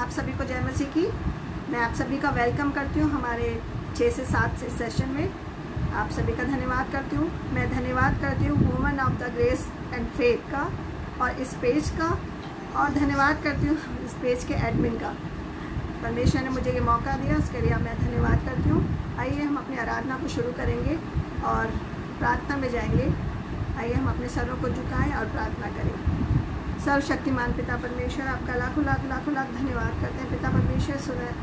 आप सभी को जय मसीह की। मैं आप सभी का वेलकम करती हूँ हमारे 6 से 7 से सेशन में। आप सभी का धन्यवाद करती हूँ। मैं धन्यवाद करती हूँ woman of the grace and faith का और इस पेज का, और धन्यवाद करती हूँ इस पेज के एडमिन का। परमेश्वर ने मुझे ये मौका दिया, उसके लिए मैं धन्यवाद करती हूँ। आइए हम अपनी आराधना को शुरू करेंगे और प्रार्थना में जाएंगे। आइए हम अपने सरों को झुकाएं और प्रार्थना करें। सर्वशक्तिमान पिता परमेश्वर, आपका लाखों लाख धन्यवाद करते हैं पिता परमेश्वर,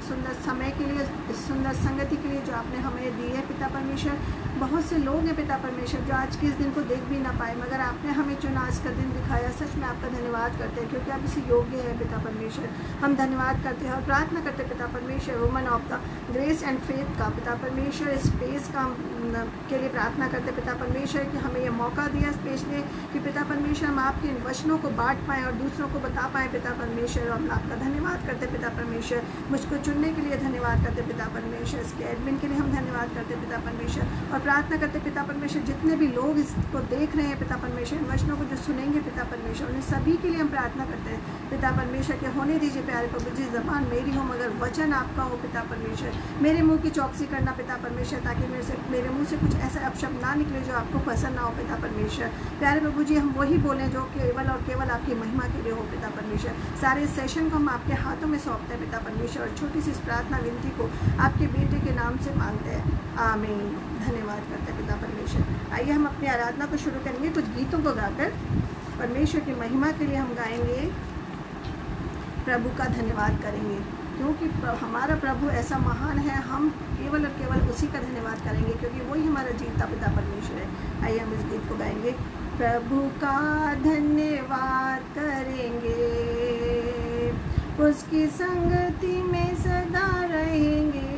सुंदर समय के लिए, सुंदर संगति के लिए जो आपने हमें दी है पिता परमेश्वर। बहुत से लोग हैं पिता परमेश्वर जो आज के इस दिन को देख भी ना पाए, मगर आपने हमें चुना, आज का दिन दिखाया। सच में आपका धन्यवाद करते हैं क्योंकि आप इसी योग्य है पिता परमेश्वर। हम धन्यवाद करते हैं और प्रार्थना करते हैं पिता परमेश्वर woman of the grace and faith का पिता परमेश्वर। इस पेज का के लिए प्रार्थना करते हैं पिता परमेश्वर कि हमें यह मौका दिया इस पेज ने कि पिता परमेश्वर हम आपके इन वचनों को बांट पाएँ और दूसरों को बता पाएँ पिता परमेश्वर। और हम आपका धन्यवाद करते पिता परमेश्वर, मुझको चुनने के लिए धन्यवाद करते पिता परमेश्वर। इसके एडमिन के लिए हम धन्यवाद करते पिता परमेश्वर और प्रार्थना करते पिता परमेश्वर जितने भी लोग इसको देख रहे हैं पिता परमेश्वर, इन वचनों को जो सुनेंगे पिता परमेश्वर, उन्हें सभी के लिए हम प्रार्थना करते हैं पिता परमेश्वर के होने दीजिए प्यारे प्रभु जी। ज़बान मेरी हो मगर वचन आपका हो पिता परमेश्वर। मेरे मुँह की चौकसी करना पिता परमेश्वर, ताकि मेरे मुँह से कुछ ऐसा अपशब्द ना निकले जो आपको पसंद ना हो पिता परमेश्वर। प्यारे प्रभु जी, हम वही बोलें जो केवल और केवल आपकी महिमा के लिए हो पिता परमेश्वर। सारे सेशन को हम आपके हाथों में सौंपते हैं पिता परमेश्वर और छोटी सी इस प्रार्थना विनती को आपके बेटे के नाम से मांगते हैं, आमीन। धन्यवाद करते हैं पिता परमेश्वर। आइए हम अपनी आराधना को शुरू करेंगे कुछ गीतों को गाकर। परमेश्वर की महिमा के लिए हम गाएंगे, प्रभु का धन्यवाद करेंगे क्योंकि हमारा प्रभु ऐसा महान है। हम केवल और केवल उसी का धन्यवाद करेंगे क्योंकि वही हमारा जीता पिता परमेश्वर है। आइए हम इस गीत को गाएंगे। प्रभु का धन्यवाद करेंगे, उसकी संगति में सदा रहेंगे।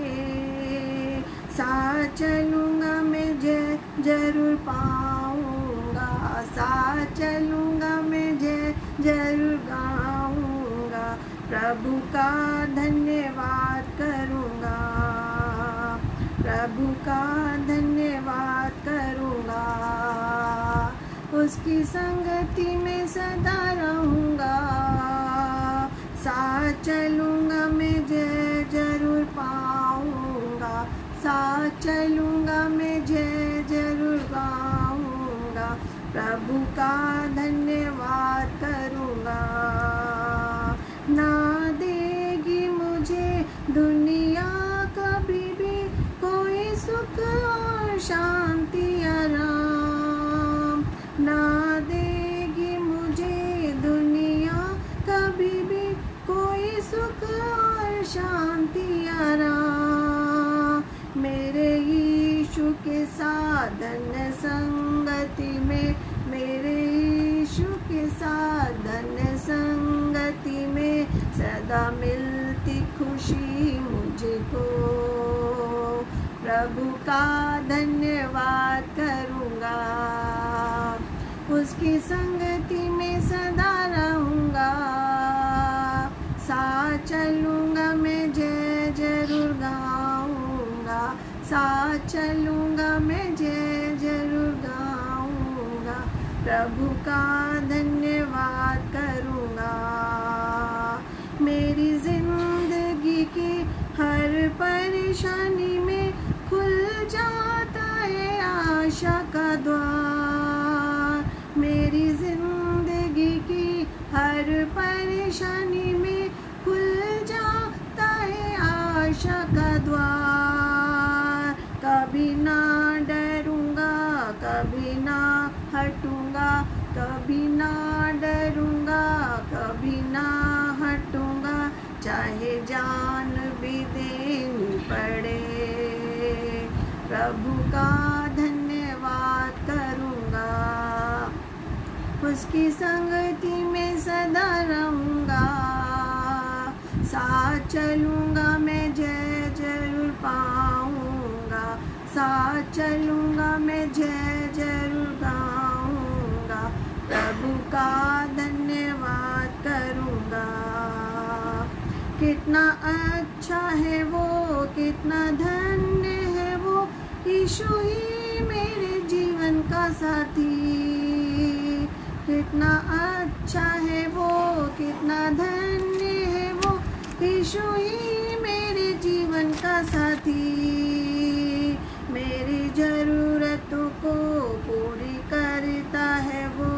साथ चलूँगा मैं जरूर पाऊँगा, साथ चलूँगा मैं जरूर गाऊँगा। प्रभु का धन्यवाद करूँगा, प्रभु का धन्यवाद करूँगा। उसकी संगति में सदा रहूँगा। साथ चलूँगा मैं जरूर पाऊँगा, साथ चलूँगा मैं जरूर गाऊँगा। प्रभु का धन्यवाद करूँगा। ना देगी मुझे दुनिया कभी भी कोई सुख और शांति आराम, ना देगी मुझे दुनिया कभी भी कोई सुख और शांति आराम। मेरे यीशु के साधन संगति में, मेरे यीशु के साधन संगति में सदा मिलती खुशी मुझको। प्रभु का धन्यवाद करूँगा, उसकी संगति में सदा रहूँगा। साथ चलूँगा मैं जरूर गाऊँगा, साथ चलूँगा मैं जरूर गाऊँगा। प्रभु का धन्यवाद करूँगा। मेरी जिंदगी की हर परेशानी में खुल जाता है आशा का द्वार। मेरी जिंदगी की हर परेशानी में खुल जाता है आशा का द्वार। कभी ना डरूँगा, कभी ना हटूँगा, कभी ना डरूँगा, कभी ना हटूँगा। चाहे जान भी देनी पड़े, प्रभु का धन्यवाद करूँगा। उसकी संगति में सदा रहूँगा। साथ चलूँगा मैं जरूर पाऊँगा, साथ चलूँगा मैं जरूर गाऊँगा। प्रभु का धन्यवाद करूँगा। कितना अच्छा है वो, कितना धन्य है वो, यीशु ही मेरे जीवन का साथी। कितना अच्छा है वो, कितना धन्य है वो, यीशु ही मेरे जीवन का साथी, मेरी ज़रूरतों को पूरी करता है वो,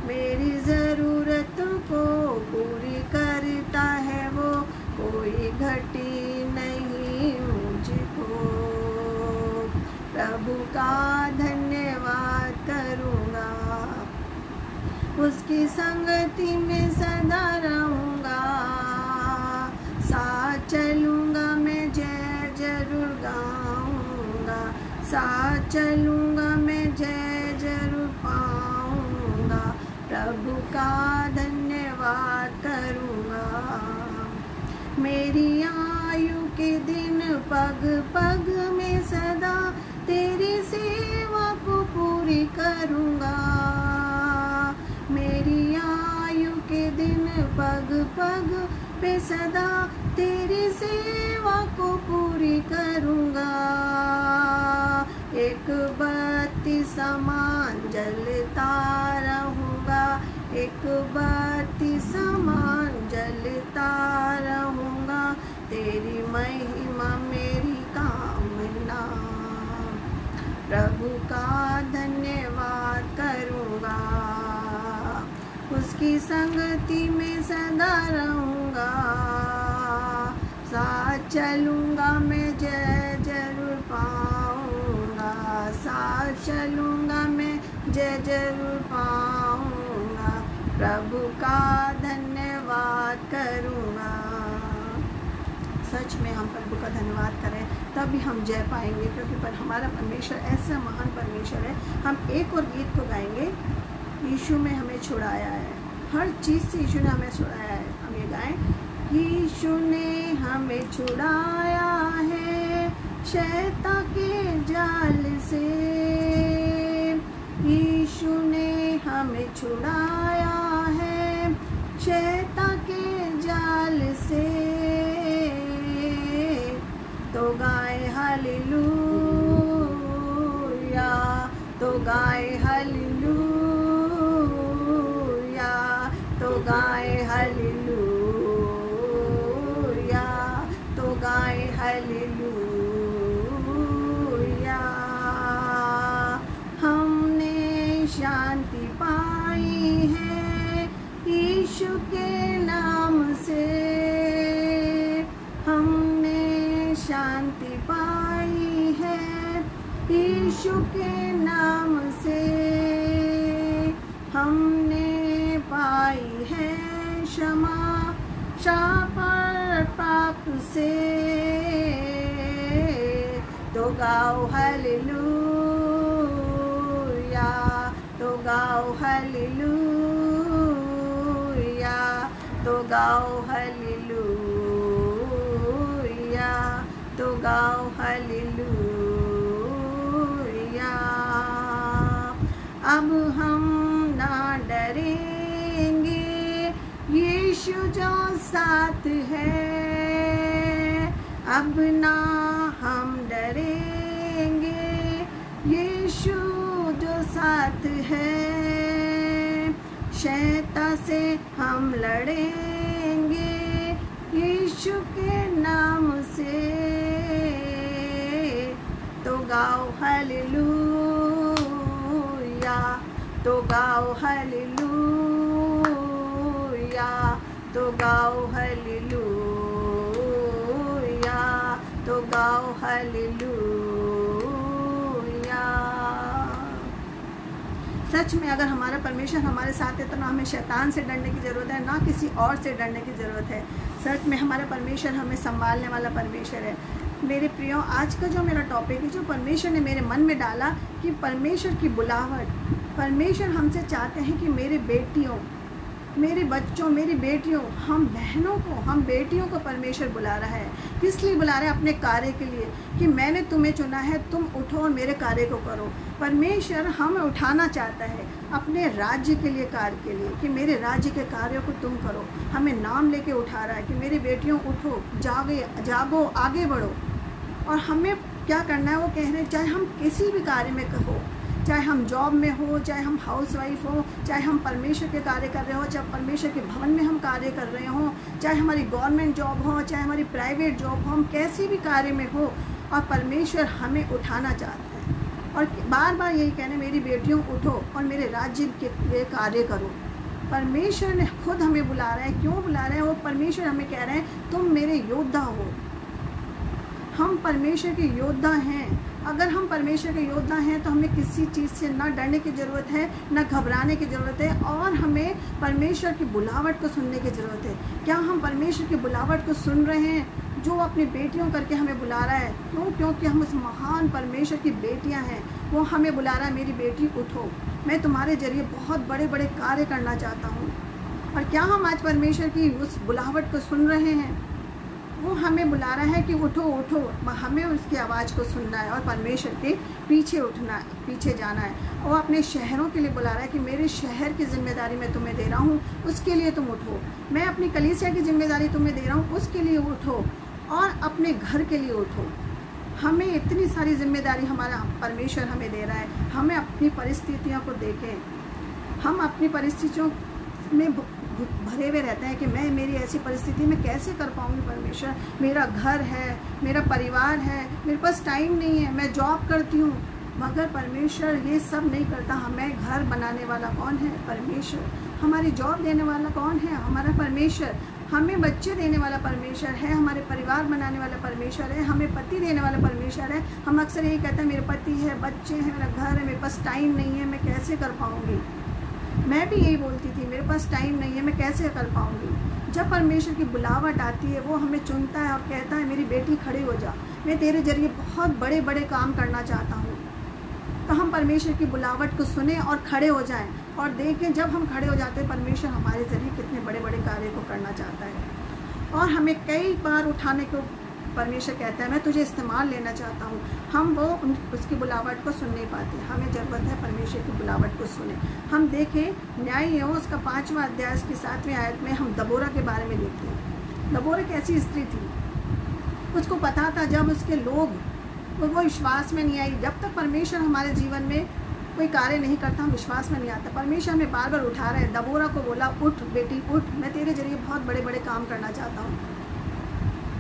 मेरी ज़रूरतों को पूरी करता है वो, कोई घटी नहीं मुझको। प्रभु का धन्यवाद करूँगा, उसकी संगति में सदा रहूँगा, साथ चलूँगा मैं जय जरूर गाऊँगा, साथ चलूँगा मैं जय जरूर पाऊँगा, प्रभु का धन्यवाद करूँगा। मेरी आयु के दिन पग पग में सदा तेरी सेवा को पूरी करूँगा, मेरी आयु के दिन पग पग पे सदा तेरी सेवा को पूरी करूँगा। एक बत्ती समान जलता रहूँगा, एक बत्ती समान जलता रहूँगा, तेरी महिमा मेरी कामना, प्रभु का धन्यवाद करूँगा, उसकी संगति में सदा रहूँगा, साथ चलूँगा मैं जय जरूर पाऊँगा, साथ चलूँगा मैं जय जरूर पाऊँगा, प्रभु का धन्यवाद करूँगा। सच में हम प्रभु का धन्यवाद करें तभी हम जय पाएंगे, क्योंकि पर हमारा परमेश्वर ऐसा महान परमेश्वर है। हम एक और गीत को गाएंगे, यीशु में हमें छुड़ाया है, हर चीज़ से यीशु ने हमें छुड़ाया है। हम ये गाएं, यीशु ने हमें छुड़ाया है शैतान के जाल से, यीशु ने हमें छुड़ाया है शैतान के जाल से, तो गाए हालेलुया, तो गाए हालेलुया, तो गाए हालेलुया, तो गाए हालेलुया। हमने शांति पाई है यीशु के नाम से, हमने शांति पाई है यीशु के नाम से, हमने पाई है क्षमा शाप और पाप से, तो गाओ हालेलुया, तो गाओ हालेलुया, तो गाओ हालेलुया, तो गाओ हालेलुया। अब हम ना डरेंगे, यीशु जो साथ है, अब ना हम डरेंगे, यीशु जो साथ है, शैतान से हम लड़ेंगे यीशु के नाम से, तो गाओ हालेलुया, तो गाओ हालेलुया, तो गाओ हालेलुया, तो गाओ हालेलुया। सच में अगर हमारा परमेश्वर हमारे साथ है तो ना हमें शैतान से डरने की ज़रूरत है, ना किसी और से डरने की ज़रूरत है। सच में हमारा परमेश्वर हमें संभालने वाला परमेश्वर है। मेरे प्रियो, आज का जो मेरा टॉपिक है, जो परमेश्वर ने मेरे मन में डाला कि परमेश्वर की बुलाहट, परमेश्वर हमसे चाहते हैं कि मेरे बेटियों, मेरे बच्चों, मेरी बेटियों, हम बहनों को, हम बेटियों को परमेश्वर बुला रहा है। किस लिए बुला रहा है? अपने कार्य के लिए, कि मैंने तुम्हें चुना है, तुम उठो और मेरे कार्य को करो। परमेश्वर हमें उठाना चाहता है अपने राज्य के लिए, कार्य के लिए, कि मेरे राज्य के कार्यों को तुम करो। हमें नाम लेके उठा रहा है कि मेरी बेटियों उठो, जागो, आगे बढ़ो। और हमें क्या करना है वो कह रहे हैं, चाहे हम किसी भी कार्य में हो, चाहे हम जॉब में हो, चाहे हम हाउसवाइफ हो, चाहे हम परमेश्वर के कार्य कर रहे हो, चाहे परमेश्वर के भवन में हम कार्य कर रहे हो, चाहे हमारी गवर्नमेंट जॉब हो, चाहे हमारी प्राइवेट जॉब हो, हम कैसे भी कार्य में हो, और परमेश्वर हमें उठाना चाहते हैं। और बार बार यही कहने, मेरी बेटियों उठो और मेरे राज्य के लिए कार्य करो। परमेश्वर ने खुद हमें बुला रहा है। क्यों बुला रहे हैं? वो परमेश्वर हमें कह रहे हैं तुम मेरे योद्धा हो। हम परमेश्वर के योद्धा हैं। अगर हम परमेश्वर के योद्धा हैं तो हमें किसी चीज़ से ना डरने की ज़रूरत है, ना घबराने की ज़रूरत है, और हमें परमेश्वर की बुलावट को सुनने की ज़रूरत है। क्या हम परमेश्वर की बुलावट को सुन रहे हैं, जो अपनी बेटियों करके हमें बुला रहा है? क्यों? क्योंकि हम उस महान परमेश्वर की बेटियां हैं। वो हमें बुला रहा है, मेरी बेटी उठो, मैं तुम्हारे जरिए बहुत बड़े बड़े कार्य करना चाहता हूँ। और क्या हम आज परमेश्वर की उस बुलावट को सुन रहे हैं? वो हमें बुला रहा है कि उठो उठो, हमें उसकी आवाज़ को सुनना है और परमेश्वर के पीछे उठना है, पीछे जाना है। वो अपने शहरों के लिए बुला रहा है कि मेरे शहर की जिम्मेदारी मैं तुम्हें दे रहा हूँ, उसके लिए तुम उठो। मैं अपनी कलीसिया की जिम्मेदारी तुम्हें दे रहा हूँ, उसके लिए उठो। और अपने घर के लिए उठो। हमें इतनी सारी जिम्मेदारी हमारा परमेश्वर हमें दे रहा है। हमें अपनी परिस्थितियों को देखें। हम अपनी परिस्थितियों में भरे हुए रहते हैं कि मैं मेरी ऐसी परिस्थिति में कैसे कर पाऊंगी परमेश्वर, मेरा घर है, मेरा परिवार है, मेरे पास टाइम नहीं है, मैं जॉब करती हूँ। मगर परमेश्वर ये सब नहीं करता। हमें घर बनाने वाला कौन है? परमेश्वर। हमारी जॉब देने वाला कौन है? हमारा परमेश्वर। हमें बच्चे देने वाला परमेश्वर है, हमारे परिवार बनाने वाला परमेश्वर है, हमें पति देने वाला परमेश्वर है। हम अक्सर यही कहते हैं मेरे पति है, बच्चे हैं, मेरा घर है, मेरे पास टाइम नहीं है, मैं कैसे कर पाऊँगी। मैं भी यही बोलती थी, मेरे पास टाइम नहीं है, मैं कैसे कर पाऊँगी। जब परमेश्वर की बुलावट आती है, वो हमें चुनता है और कहता है मेरी बेटी खड़ी हो जा, मैं तेरे जरिए बहुत बड़े बड़े काम करना चाहता हूँ। तो हम परमेश्वर की बुलावट को सुने और खड़े हो जाएं और देखें, जब हम खड़े हो जाते हैं परमेश्वर हमारे जरिए कितने बड़े बड़े कार्य को करना चाहता है। और हमें कई बार उठाने को परमेश्वर कहता है मैं तुझे इस्तेमाल लेना चाहता हूँ। हम वो उसकी बुलावट को सुन नहीं पाते। हमें ज़रूरत है परमेश्वर की बुलावट को सुने। हम देखें न्याय एवं उसका 5वां अध्याय की 7वीं आयत में हम दबोरा के बारे में देखते हैं। दबोरा एक ऐसी स्त्री थी, उसको पता था जब उसके लोग वो विश्वास में नहीं आई। जब तक परमेश्वर हमारे जीवन में कोई कार्य नहीं करता हम विश्वास में नहीं आता। परमेश्वर हमें बार बार उठा रहे हैं। दबोरा को बोला उठ बेटी उठ, मैं तेरे जरिए बहुत बड़े बड़े काम करना चाहता हूँ।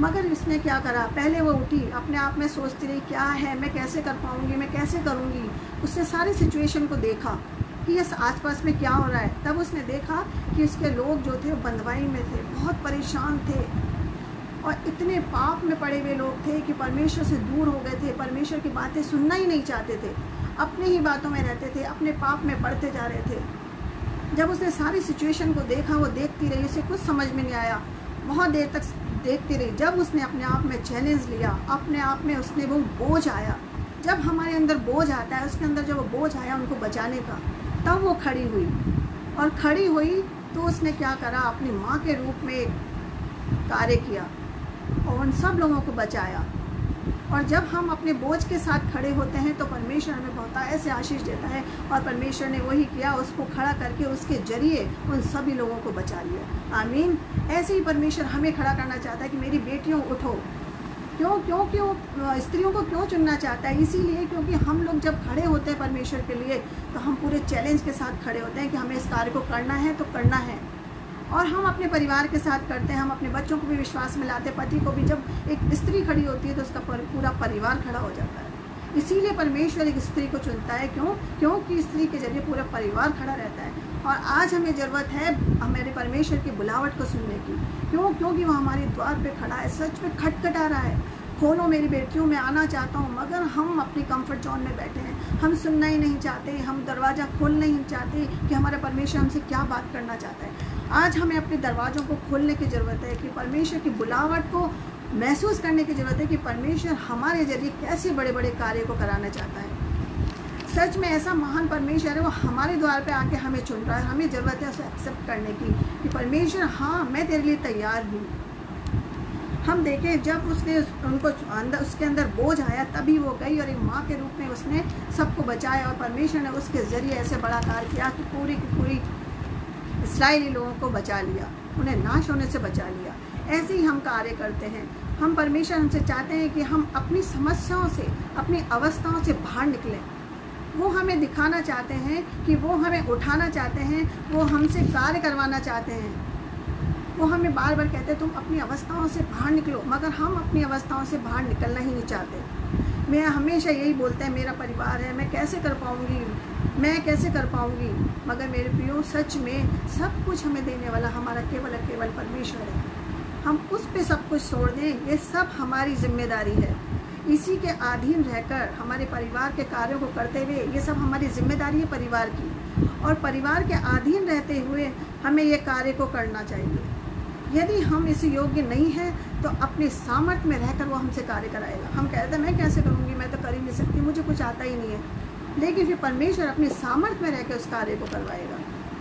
मगर इसने क्या करा? पहले वो उठी, अपने आप में सोचती रही क्या है, मैं कैसे कर पाऊँगी, मैं कैसे करूँगी। उसने सारी सिचुएशन को देखा कि इस आसपास में क्या हो रहा है। तब उसने देखा कि उसके लोग जो थे वो बंधुआई में थे, बहुत परेशान थे और इतने पाप में पड़े हुए लोग थे कि परमेश्वर से दूर हो गए थे, परमेश्वर की बातें सुनना ही नहीं चाहते थे, अपने ही बातों में रहते थे, अपने पाप में पड़ते जा रहे थे। जब उसने सारी सिचुएशन को देखा, वो देखती रही, उसे कुछ समझ में नहीं आया, बहुत देर तक देखती रही। जब उसने अपने आप में चैलेंज लिया, अपने आप में उसने वो बोझ आया, जब हमारे अंदर बोझ आता है, उसके अंदर जब वो बोझ आया उनको बचाने का, तब वो खड़ी हुई। और खड़ी हुई तो उसने क्या करा? अपनी माँ के रूप में कार्य किया और उन सब लोगों को बचाया। और जब हम अपने बोझ के साथ खड़े होते हैं तो परमेश्वर हमें बहुत ऐसे आशीष देता है। और परमेश्वर ने वही किया, उसको खड़ा करके उसके जरिए उन सभी लोगों को बचा लिया। आमीन। ऐसे ही परमेश्वर हमें खड़ा करना चाहता है कि मेरी बेटियों उठो। क्योंकि वो स्त्रियों को क्यों चुनना चाहता है? इसीलिए क्योंकि हम लोग जब खड़े होते हैं परमेश्वर के लिए तो हम पूरे चैलेंज के साथ खड़े होते हैं कि हमें इस कार्य को करना है तो करना है। और हम अपने परिवार के साथ करते हैं, हम अपने बच्चों को भी विश्वास में लाते, पति को भी। जब एक स्त्री खड़ी होती है तो उसका पूरा परिवार खड़ा हो जाता है। इसीलिए परमेश्वर एक स्त्री को चुनता है। क्योंकि स्त्री के जरिए पूरा परिवार खड़ा रहता है। और आज हमें ज़रूरत है हमारे परमेश्वर की बुलावट को सुनने की। क्योंकि वो हमारे द्वार पे खड़ा है, सच में खटखटा रहा है, खोलो मेरी बेटियों, मैं आना चाहता हूँ। मगर हम अपनी कंफर्ट जोन में बैठे हैं, हम सुनना ही नहीं चाहते, हम दरवाज़ा खोल नहीं चाहते कि हमारा परमेश्वर हमसे क्या बात करना चाहता है। आज हमें अपने दरवाज़ों को खोलने की ज़रूरत है कि परमेश्वर की बुलावट को महसूस करने की ज़रूरत है कि परमेश्वर हमारे जरिए कैसे बड़े बड़े कार्य को कराना चाहता है। सच में ऐसा महान परमेश्वर है, वो हमारे द्वार पे आके हमें चुन रहा है। हमें ज़रूरत है उसे एक्सेप्ट करने की कि परमेश्वर हाँ मैं तेरे लिए तैयार हूँ। हम देखें जब उसने उनको उसके अंदर बोझ आया तभी वो गई और एक माँ के रूप में उसने सबको बचाया। और परमेश्वर ने उसके ज़रिए ऐसे बड़ा कार्य किया कि पूरी की पूरी इस्राएली लोगों को बचा लिया, उन्हें नाश होने से बचा लिया। ऐसे ही हम कार्य करते हैं। हम परमेश्वर हमसे चाहते हैं कि हम अपनी समस्याओं से, अपनी अवस्थाओं से बाहर निकलें। वो हमें दिखाना चाहते हैं कि वो हमें उठाना चाहते हैं, वो हमसे कार्य करवाना चाहते हैं। वो हमें बार बार कहते हैं तुम अपनी अवस्थाओं से बाहर निकलो, मगर हम अपनी अवस्थाओं से बाहर निकलना ही नहीं चाहते। मैं हमेशा यही बोलते हैं मेरा परिवार है, मैं कैसे कर पाऊँगी, मैं कैसे कर पाऊँगी। मगर मेरे प्रियो, सच में सब कुछ हमें देने वाला हमारा केवल और केवल परमेश्वर है। हम उस पे सब कुछ छोड़ दें, ये सब हमारी जिम्मेदारी है। इसी के अधीन रहकर हमारे परिवार के कार्यों को करते हुए, ये सब हमारी जिम्मेदारी है परिवार की, और परिवार के अधीन रहते हुए हमें ये कार्य को करना चाहिए। यदि हम इस योग्य नहीं हैं तो अपने सामर्थ्य में रहकर वो हमसे कार्य कराएगा। हम कहते हैं मैं कैसे करूँगी, मैं तो कर ही नहीं सकती, मुझे कुछ आता ही नहीं है। लेकिन फिर परमेश्वर अपने सामर्थ्य में रहकर उस कार्य को करवाएगा।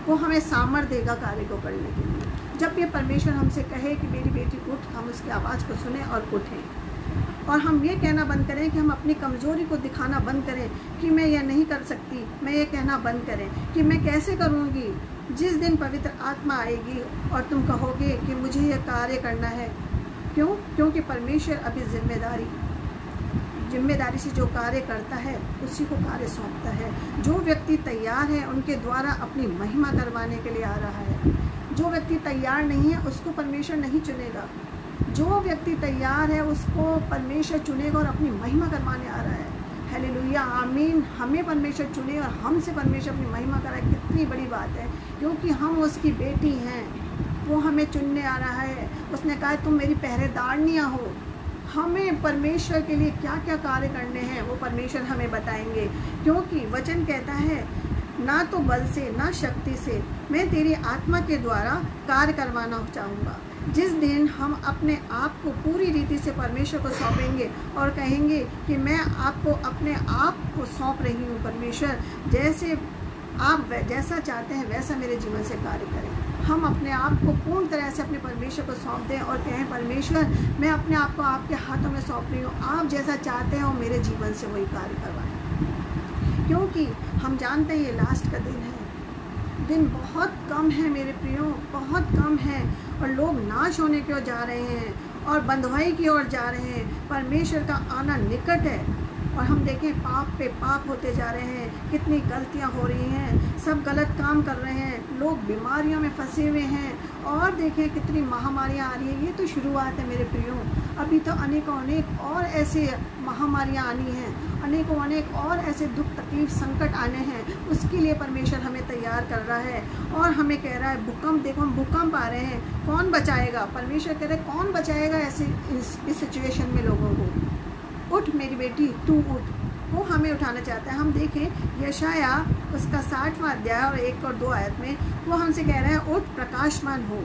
वो हमें सामर्थ्य देगा कार्य को करने के लिए। जब ये परमेश्वर हमसे कहे कि मेरी बेटी उठ, हम उसकी आवाज़ को सुने और उठें। और हम ये कहना बंद करें कि हम अपनी कमज़ोरी को दिखाना बंद करें कि मैं ये नहीं कर सकती, मैं ये कहना बंद करें कि मैं कैसे करूँगी। जिस दिन पवित्र आत्मा आएगी और तुम कहोगे कि मुझे यह कार्य करना है, क्यों? क्योंकि परमेश्वर अभी जिम्मेदारी से जो कार्य करता है उसी को कार्य सौंपता है। जो व्यक्ति तैयार है उनके द्वारा अपनी महिमा करवाने के लिए आ रहा है। जो व्यक्ति तैयार नहीं है उसको परमेश्वर नहीं चुनेगा। जो व्यक्ति तैयार है उसको परमेश्वर चुनेगा और अपनी महिमा करवाने आ रहा है। हालेलुया, आमीन। हमें परमेश्वर चुने और हमसे परमेश्वर अपनी महिमा कराए, कितनी बड़ी बात है, क्योंकि हम उसकी बेटी हैं। वो हमें चुनने आ रहा है। उसने कहा तुम मेरी पहरेदारनियाँ हो। हमें परमेश्वर के लिए क्या क्या कार्य करने हैं वो परमेश्वर हमें बताएंगे, क्योंकि वचन कहता है ना तो बल से ना शक्ति से, मैं तेरी आत्मा के द्वारा कार्य करवाना चाहूँगा। जिस दिन हम अपने आप को पूरी रीति से परमेश्वर को सौंपेंगे और कहेंगे कि मैं आपको अपने आप को सौंप रही हूँ परमेश्वर, जैसे आप जैसा चाहते हैं वैसा मेरे जीवन से कार्य करें। हम अपने आप को पूर्ण तरह से अपने परमेश्वर को सौंप दें और कहें परमेश्वर मैं अपने आप को आपके हाथों में सौंप रही हूँ, आप जैसा चाहते हो मेरे जीवन से वही कार्य करवाएं। क्योंकि हम जानते हैं ये लास्ट का दिन है। दिन बहुत कम है मेरे प्रियो, बहुत कम है, और लोग नाश होने की ओर जा रहे हैं और बंधुआई की ओर जा रहे हैं। परमेश्वर का आना निकट है और हम देखें पाप पे पाप होते जा रहे हैं, कितनी गलतियां हो रही हैं, सब गलत काम कर रहे हैं, लोग बीमारियों में फंसे हुए हैं, और देखें कितनी महामारियां आ रही हैं। ये तो शुरुआत है मेरे प्रियो, अभी तो अनेकों अनेक और ऐसे महामारियां आनी हैं, अनेकों अनेक और ऐसे दुख तकलीफ संकट आने हैं। उसके लिए परमेश्वर हमें तैयार कर रहा है और हमें कह रहा है भूकंप, देखो हम भूकंप आ रहे हैं, कौन बचाएगा? परमेश्वर कह रहे हैं कौन बचाएगा ऐसे इस सिचुएशन में लोगों को। उठ मेरी बेटी, तू उठ। वो हमें उठाना चाहता है। हम देखें यशाया उसका 60वां अध्याय और 1 और 2 आयत में वो हमसे कह रहा है उठ प्रकाशमान हो।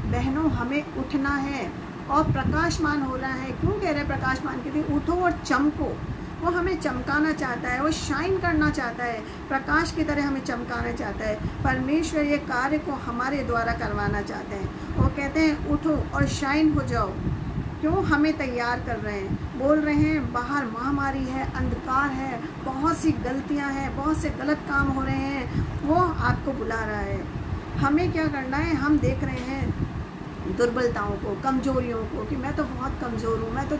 बहनों, हमें उठना है और प्रकाशमान हो रहा है। क्यों कह रहे हैं प्रकाशमान के लिए? उठो और चमको। वो हमें चमकाना चाहता है, वो शाइन करना चाहता है, प्रकाश की तरह हमें चमकाना चाहता है। परमेश्वर ये कार्य को हमारे द्वारा करवाना चाहते हैं। वो कहते हैं उठो और शाइन हो जाओ। क्यों? हमें तैयार कर रहे हैं, बोल रहे हैं बाहर महामारी है, अंधकार है, बहुत सी गलतियां हैं, बहुत से गलत काम हो रहे हैं। वो आपको बुला रहा है। हमें क्या करना है? हम देख रहे हैं दुर्बलताओं को, कमजोरियों को, कि मैं तो बहुत कमज़ोर हूँ, मैं तो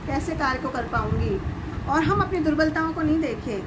कैसे कार्य को कर पाऊँगी। और हम अपनी दुर्बलताओं को नहीं देखें,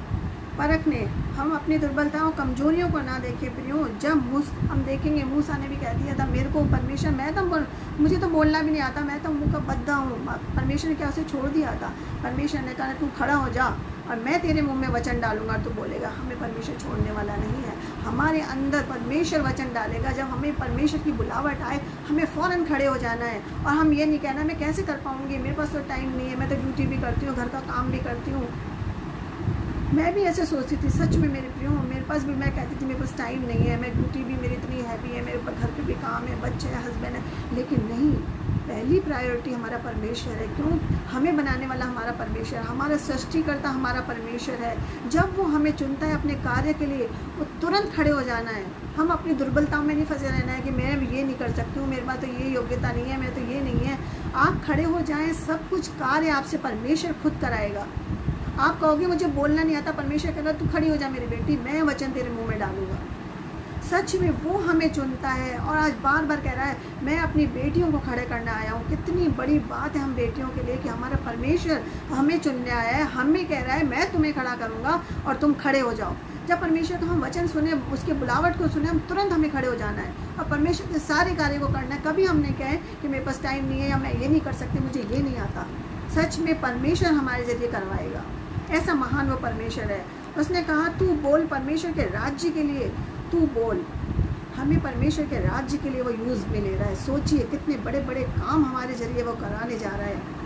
परखने, हम अपनी दुर्बलताओं कमजोरियों को ना देखें प्रियो। जब हम देखेंगे, मूसा ने भी कह दिया था मेरे को परमेश्वर, मुझे तो बोलना भी नहीं आता, मैं तो मुँह का बद्दा हूँ। परमेश्वर ने क्या उसे छोड़ दिया था? परमेश्वर ने कहा तू खड़ा हो जा और मैं तेरे मुंह में वचन डालूंगा, तो बोलेगा। हमें परमेश्वर छोड़ने वाला नहीं है। हमारे अंदर परमेश्वर वचन डालेगा। जब हमें परमेश्वर की बुलावट आए, हमें फ़ौरन खड़े हो जाना है। और हम ये नहीं कहना मैं कैसे कर पाऊँगी, मेरे पास तो टाइम नहीं है, मैं तो ड्यूटी भी करती हूँ, घर का काम भी करती हूँ। मैं भी ऐसे सोचती थी, सच में मेरे प्रियो, मेरे पास भी मैं कहती थी मेरे पास टाइम नहीं है, मैं ड्यूटी भी मेरी इतनी हैवी है, मेरे ऊपर घर पे भी काम है, बच्चे हैं, हस्बैंड है। लेकिन नहीं, पहली प्रायोरिटी हमारा परमेश्वर है। क्यों? हमें बनाने वाला हमारा परमेश्वर, हमारा सृष्टिकर्ता हमारा परमेश्वर है। जब वो हमें चुनता है अपने कार्य के लिए, वो तुरंत खड़े हो जाना है। हम अपनी दुर्बलताओं में नहीं फंसे रहना है कि मैं ये नहीं कर सकती हूँ, मेरे पास तो ये योग्यता नहीं है, मैं तो ये नहीं है। आप खड़े हो जाएं, सब कुछ कार्य आपसे परमेश्वर खुद कराएगा। आप कहोगे मुझे बोलना नहीं आता, परमेश्वर कहेगा तू खड़ी हो जा मेरी बेटी, मैं वचन तेरे मुंह में डालूंगा। सच में वो हमें चुनता है और आज बार बार कह रहा है मैं अपनी बेटियों को खड़े करने आया हूँ। कितनी बड़ी बात है हम बेटियों के लिए कि हमारा परमेश्वर हमें चुनने आया है, हमें कह रहा है मैं तुम्हें खड़ा करूँगा और तुम खड़े हो जाओ। जब परमेश्वर का हम वचन सुने, उसके बुलावट को सुने, हम तुरंत हमें खड़े हो जाना है और परमेश्वर के सारे कार्य को करना है। कभी हमने कहे कि मेरे पास टाइम नहीं है या मैं ये नहीं कर सकती, मुझे ये नहीं आता। सच में परमेश्वर हमारे जरिए करवाएगा। ऐसा महान वो परमेश्वर है। उसने कहा तू बोल परमेश्वर के राज्य के लिए, तू बोल। हमें परमेश्वर के राज्य के लिए वो यूज़ में ले रहा है। सोचिए कितने बड़े बड़े काम हमारे जरिए वो कराने जा रहा है।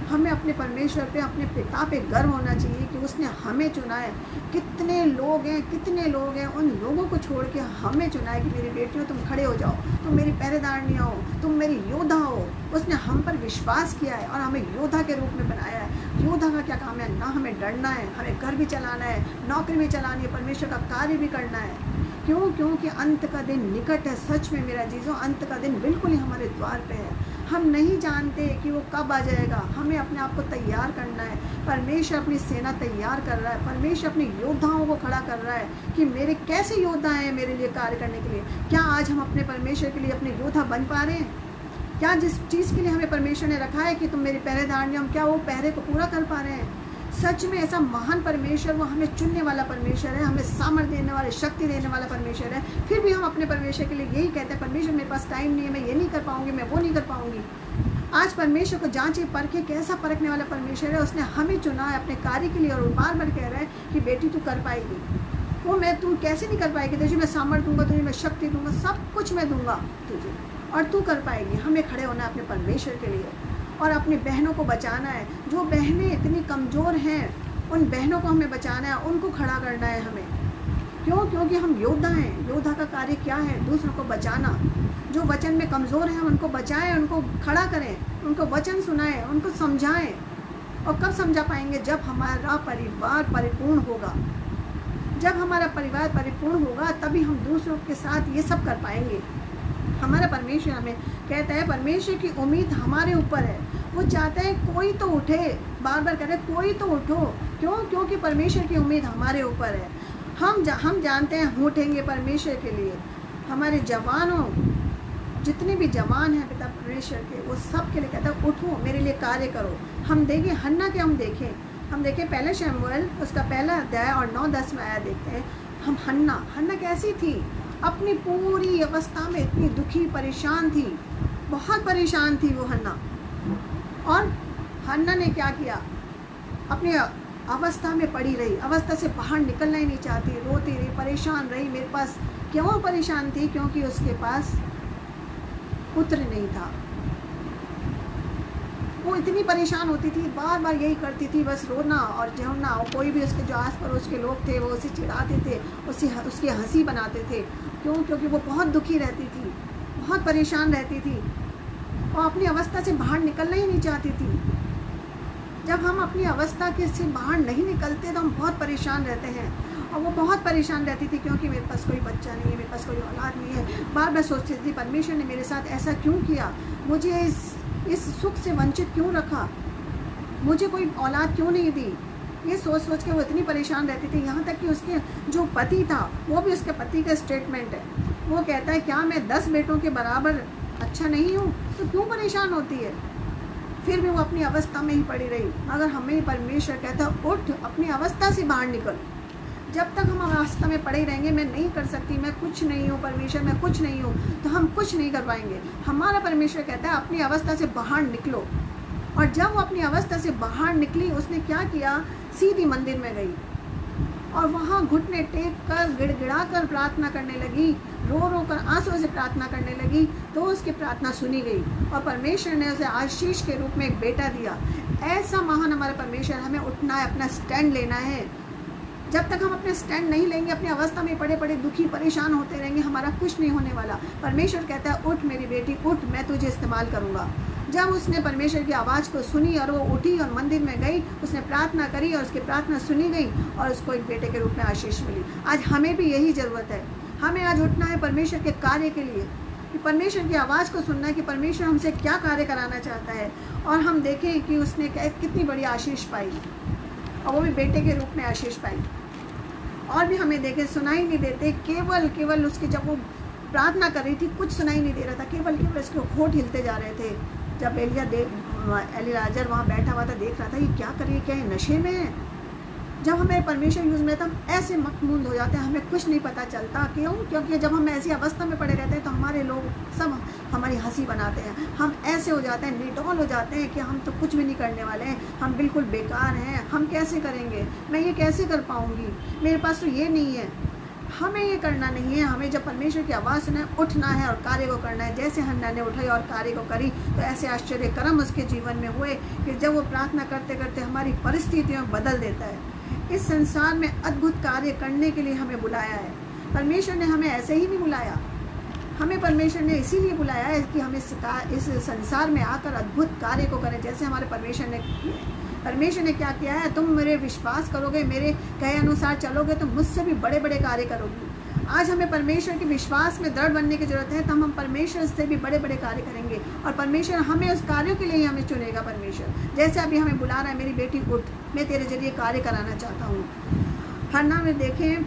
हमें अपने परमेश्वर पे, अपने पिता पे गर्व होना चाहिए कि उसने हमें चुना है। कितने लोग हैं उन लोगों को छोड़ के हमें चुना है कि मेरी बेटियों तुम खड़े हो जाओ, तुम मेरी पहरेदारनियाँ हो, तुम मेरी योद्धा हो। उसने हम पर विश्वास किया है और हमें योद्धा के रूप में बनाया है। योद्धा का क्या काम है? ना हमें डरना है, हमें घर भी चलाना है, नौकरी भी चलानी है, परमेश्वर का कार्य भी करना है। क्यों? क्योंकि अंत का दिन निकट है। सच में मेरा जीजो, अंत का दिन बिल्कुल ही हमारे द्वार पे है। हम नहीं जानते कि वो कब आ जाएगा। हमें अपने आप को तैयार करना है। परमेश्वर अपनी सेना तैयार कर रहा है। परमेश्वर अपने योद्धाओं को खड़ा कर रहा है कि मेरे कैसे योद्धा हैं मेरे लिए कार्य करने के लिए। क्या आज हम अपने परमेश्वर के लिए अपने योद्धा बन पा रहे हैं? क्या जिस चीज़ के लिए हमें परमेश्वर ने रखा है कि तुम मेरी पहरेदार, हम क्या वो पहरे को पूरा कर पा रहे हैं? सच में ऐसा महान परमेश्वर, वो हमें चुनने वाला परमेश्वर है, हमें सामर्थ्य देने वाले, शक्ति देने वाला परमेश्वर है। फिर भी हम अपने परमेश्वर के लिए यही कहते हैं परमेश्वर मेरे पास टाइम नहीं है, मैं ये नहीं कर पाऊंगी, मैं वो नहीं कर पाऊंगी। आज परमेश्वर को जांचे परखे, कैसा परखने वाला परमेश्वर है। उसने हमें चुना है अपने कार्य के लिए और बार बार कह रहा है कि बेटी तू कर पाएगी। वो तू कैसे नहीं कर पाएगी? तुझे मैं सामर्थ्य दूंगा, तुझे मैं शक्ति दूंगा, सब कुछ मैं दूंगा तुझे और तू कर पाएगी। हमें खड़े होना है अपने परमेश्वर के लिए और अपनी बहनों को बचाना है। जो बहनें इतनी कमज़ोर हैं उन बहनों को हमें बचाना है, उनको खड़ा करना है हमें। क्यों? क्योंकि हम योद्धा हैं। योद्धा का कार्य क्या है? दूसरों को बचाना। जो वचन में कमज़ोर हैं उनको बचाएं, उनको खड़ा करें, उनको वचन सुनाएं, उनको समझाएं। और कब समझा पाएंगे? जब हमारा परिवार परिपूर्ण होगा। जब हमारा परिवार परिपूर्ण होगा तभी हम दूसरों के साथ ये सब कर पाएंगे। हमारा परमेश्वर हमें कहता है, परमेश्वर की उम्मीद हमारे ऊपर है। वो चाहता है कोई तो उठे, बार बार कह रहे हैं कोई तो उठो। क्यों? क्योंकि परमेश्वर की उम्मीद हमारे ऊपर है। हम जानते हैं हम उठेंगे परमेश्वर के लिए। हमारे जवानों, जितने भी जवान हैं पिता परमेश्वर के, वो सब के लिए कहता है उठो, मेरे लिए कार्य करो। हम देखें हन्ना के, हम देखें पहले शमूएल उसका पहला अध्याय और 9-10 में आया देखते हैं। हम हन्ना कैसी थी? अपनी पूरी अवस्था में इतनी दुखी परेशान थी, बहुत परेशान थी वो हन्ना। और हन्ना ने क्या किया? अपनी अवस्था में पड़ी रही, अवस्था से बाहर निकलना ही नहीं चाहती, रोती रही, परेशान रही। मेरे पास क्यों परेशान थी? क्योंकि उसके पास पुत्र नहीं था। वो इतनी परेशान होती थी, बार बार यही करती थी, बस रोना और झेलना। और कोई भी उसके जो आस पड़ोस के लोग थे वो उसे चिढ़ाते थे, उसकी हंसी बनाते थे। क्यों? क्योंकि वो बहुत दुखी रहती थी, बहुत परेशान रहती थी और अपनी अवस्था से बाहर निकलना ही नहीं चाहती थी। जब हम अपनी अवस्था के से बाहर नहीं निकलते तो हम बहुत परेशान रहते हैं। और वो बहुत परेशान रहती थी क्योंकि मेरे पास कोई बच्चा नहीं है, मेरे पास कोई औलाद नहीं है। बार बार सोचती थी परमेश्वर ने मेरे साथ ऐसा क्यों किया, मुझे इस सुख से वंचित क्यों रखा, मुझे कोई औलाद क्यों नहीं दी। ये सोच सोच के वो इतनी परेशान रहती थी। यहाँ तक कि उसके जो पति था, वो भी उसके पति का स्टेटमेंट है। वो कहता है क्या मैं 10 बेटों के बराबर अच्छा नहीं हूँ? तो क्यों परेशान होती है? फिर भी वो अपनी अवस्था में ही पड़ी रही। अगर हमें परमेश्वर कहता उठ, अपनी अवस्था से बाहर निकल। जब तक हम अवस्था में पड़े रहेंगे, मैं नहीं कर सकती, मैं कुछ नहीं हूँ परमेश्वर, मैं कुछ नहीं हूँ, तो हम कुछ नहीं कर पाएंगे। हमारा परमेश्वर कहता है अपनी अवस्था से बाहर निकलो। और जब वो अपनी अवस्था से बाहर निकली, उसने क्या किया? सीधी मंदिर में गई और वहाँ घुटने टेक कर गिड़गिड़ा कर प्रार्थना करने लगी, रो रो कर आंसू से प्रार्थना करने लगी। तो उसकी प्रार्थना सुनी गई और परमेश्वर ने उसे आशीष के रूप में एक बेटा दिया। ऐसा महान हमारा परमेश्वर। हमें उठना है, अपना स्टैंड लेना है। जब तक हम अपने स्टैंड नहीं लेंगे, अपनी अवस्था में पड़े पड़े दुखी परेशान होते रहेंगे, हमारा कुछ नहीं होने वाला। परमेश्वर कहता है उठ मेरी बेटी, उठ, मैं तुझे इस्तेमाल करूँगा। जब उसने परमेश्वर की आवाज़ को सुनी और वो उठी और मंदिर में गई, उसने प्रार्थना करी और उसकी प्रार्थना सुनी गई और उसको एक बेटे के रूप में आशीष मिली। आज हमें भी यही ज़रूरत है। हमें आज उठना है परमेश्वर के कार्य के लिए, कि परमेश्वर की आवाज़ को सुनना है कि परमेश्वर हमसे क्या कार्य कराना चाहता है। और हम देखें कि उसने कितनी बड़ी आशीष पाई और वो भी बेटे के रूप में आशीष पाई। और भी हमें देखे सुनाई नहीं देते, केवल उसके जब वो प्रार्थना कर रही थी कुछ सुनाई नहीं दे रहा था, केवल उसके होठ हिलते जा रहे थे। जब एलीराजर वहाँ बैठा हुआ था देख रहा था ये क्या करिए, क्या ये नशे में है। जब हमें परमेश्वर यूज़ में हम ऐसे मकमूंद हो जाते हैं, हमें कुछ नहीं पता चलता। क्यों? क्योंकि जब हम ऐसी अवस्था में पड़े रहते हैं तो हमारे लोग सब हमारी हंसी बनाते हैं। हम ऐसे हो जाते हैं, निडौल हो जाते हैं कि हम तो कुछ भी नहीं करने वाले हैं, हम बिल्कुल बेकार हैं, हम कैसे करेंगे, मैं ये कैसे कर पाऊँगी, मेरे पास तो ये नहीं है। हमें ये करना नहीं है। हमें जब परमेश्वर की आवाज़ सुना है उठना है और कार्य को करना है। जैसे हन्ना ने उठाई और कार्य को करी तो ऐसे आश्चर्य कर्म उसके जीवन में हुए कि जब वो प्रार्थना करते करते हमारी परिस्थितियों में बदल देता है। इस संसार में अद्भुत कार्य करने के लिए हमें बुलाया है। परमेश्वर ने हमें ऐसे ही नहीं बुलाया, हमें परमेश्वर ने इसीलिए बुलाया है कि हम इस संसार में आकर अद्भुत कार्य को करें, जैसे हमारे परमेश्वर ने क्या किया है। तुम मेरे विश्वास करोगे, मेरे कहे अनुसार चलोगे तो मुझसे भी बड़े बड़े कार्य करोगी। आज हमें परमेश्वर के विश्वास में दृढ़ बनने की जरूरत है, तो हम परमेश्वर से भी बड़े बड़े कार्य करेंगे और परमेश्वर हमें उस कार्यों के लिए ही हमें चुनेगा। परमेश्वर जैसे अभी हमें बुला रहा है, मेरी बेटी उठ, मैं तेरे जरिए कार्य कराना चाहता हूँ। हन्ना में देखें,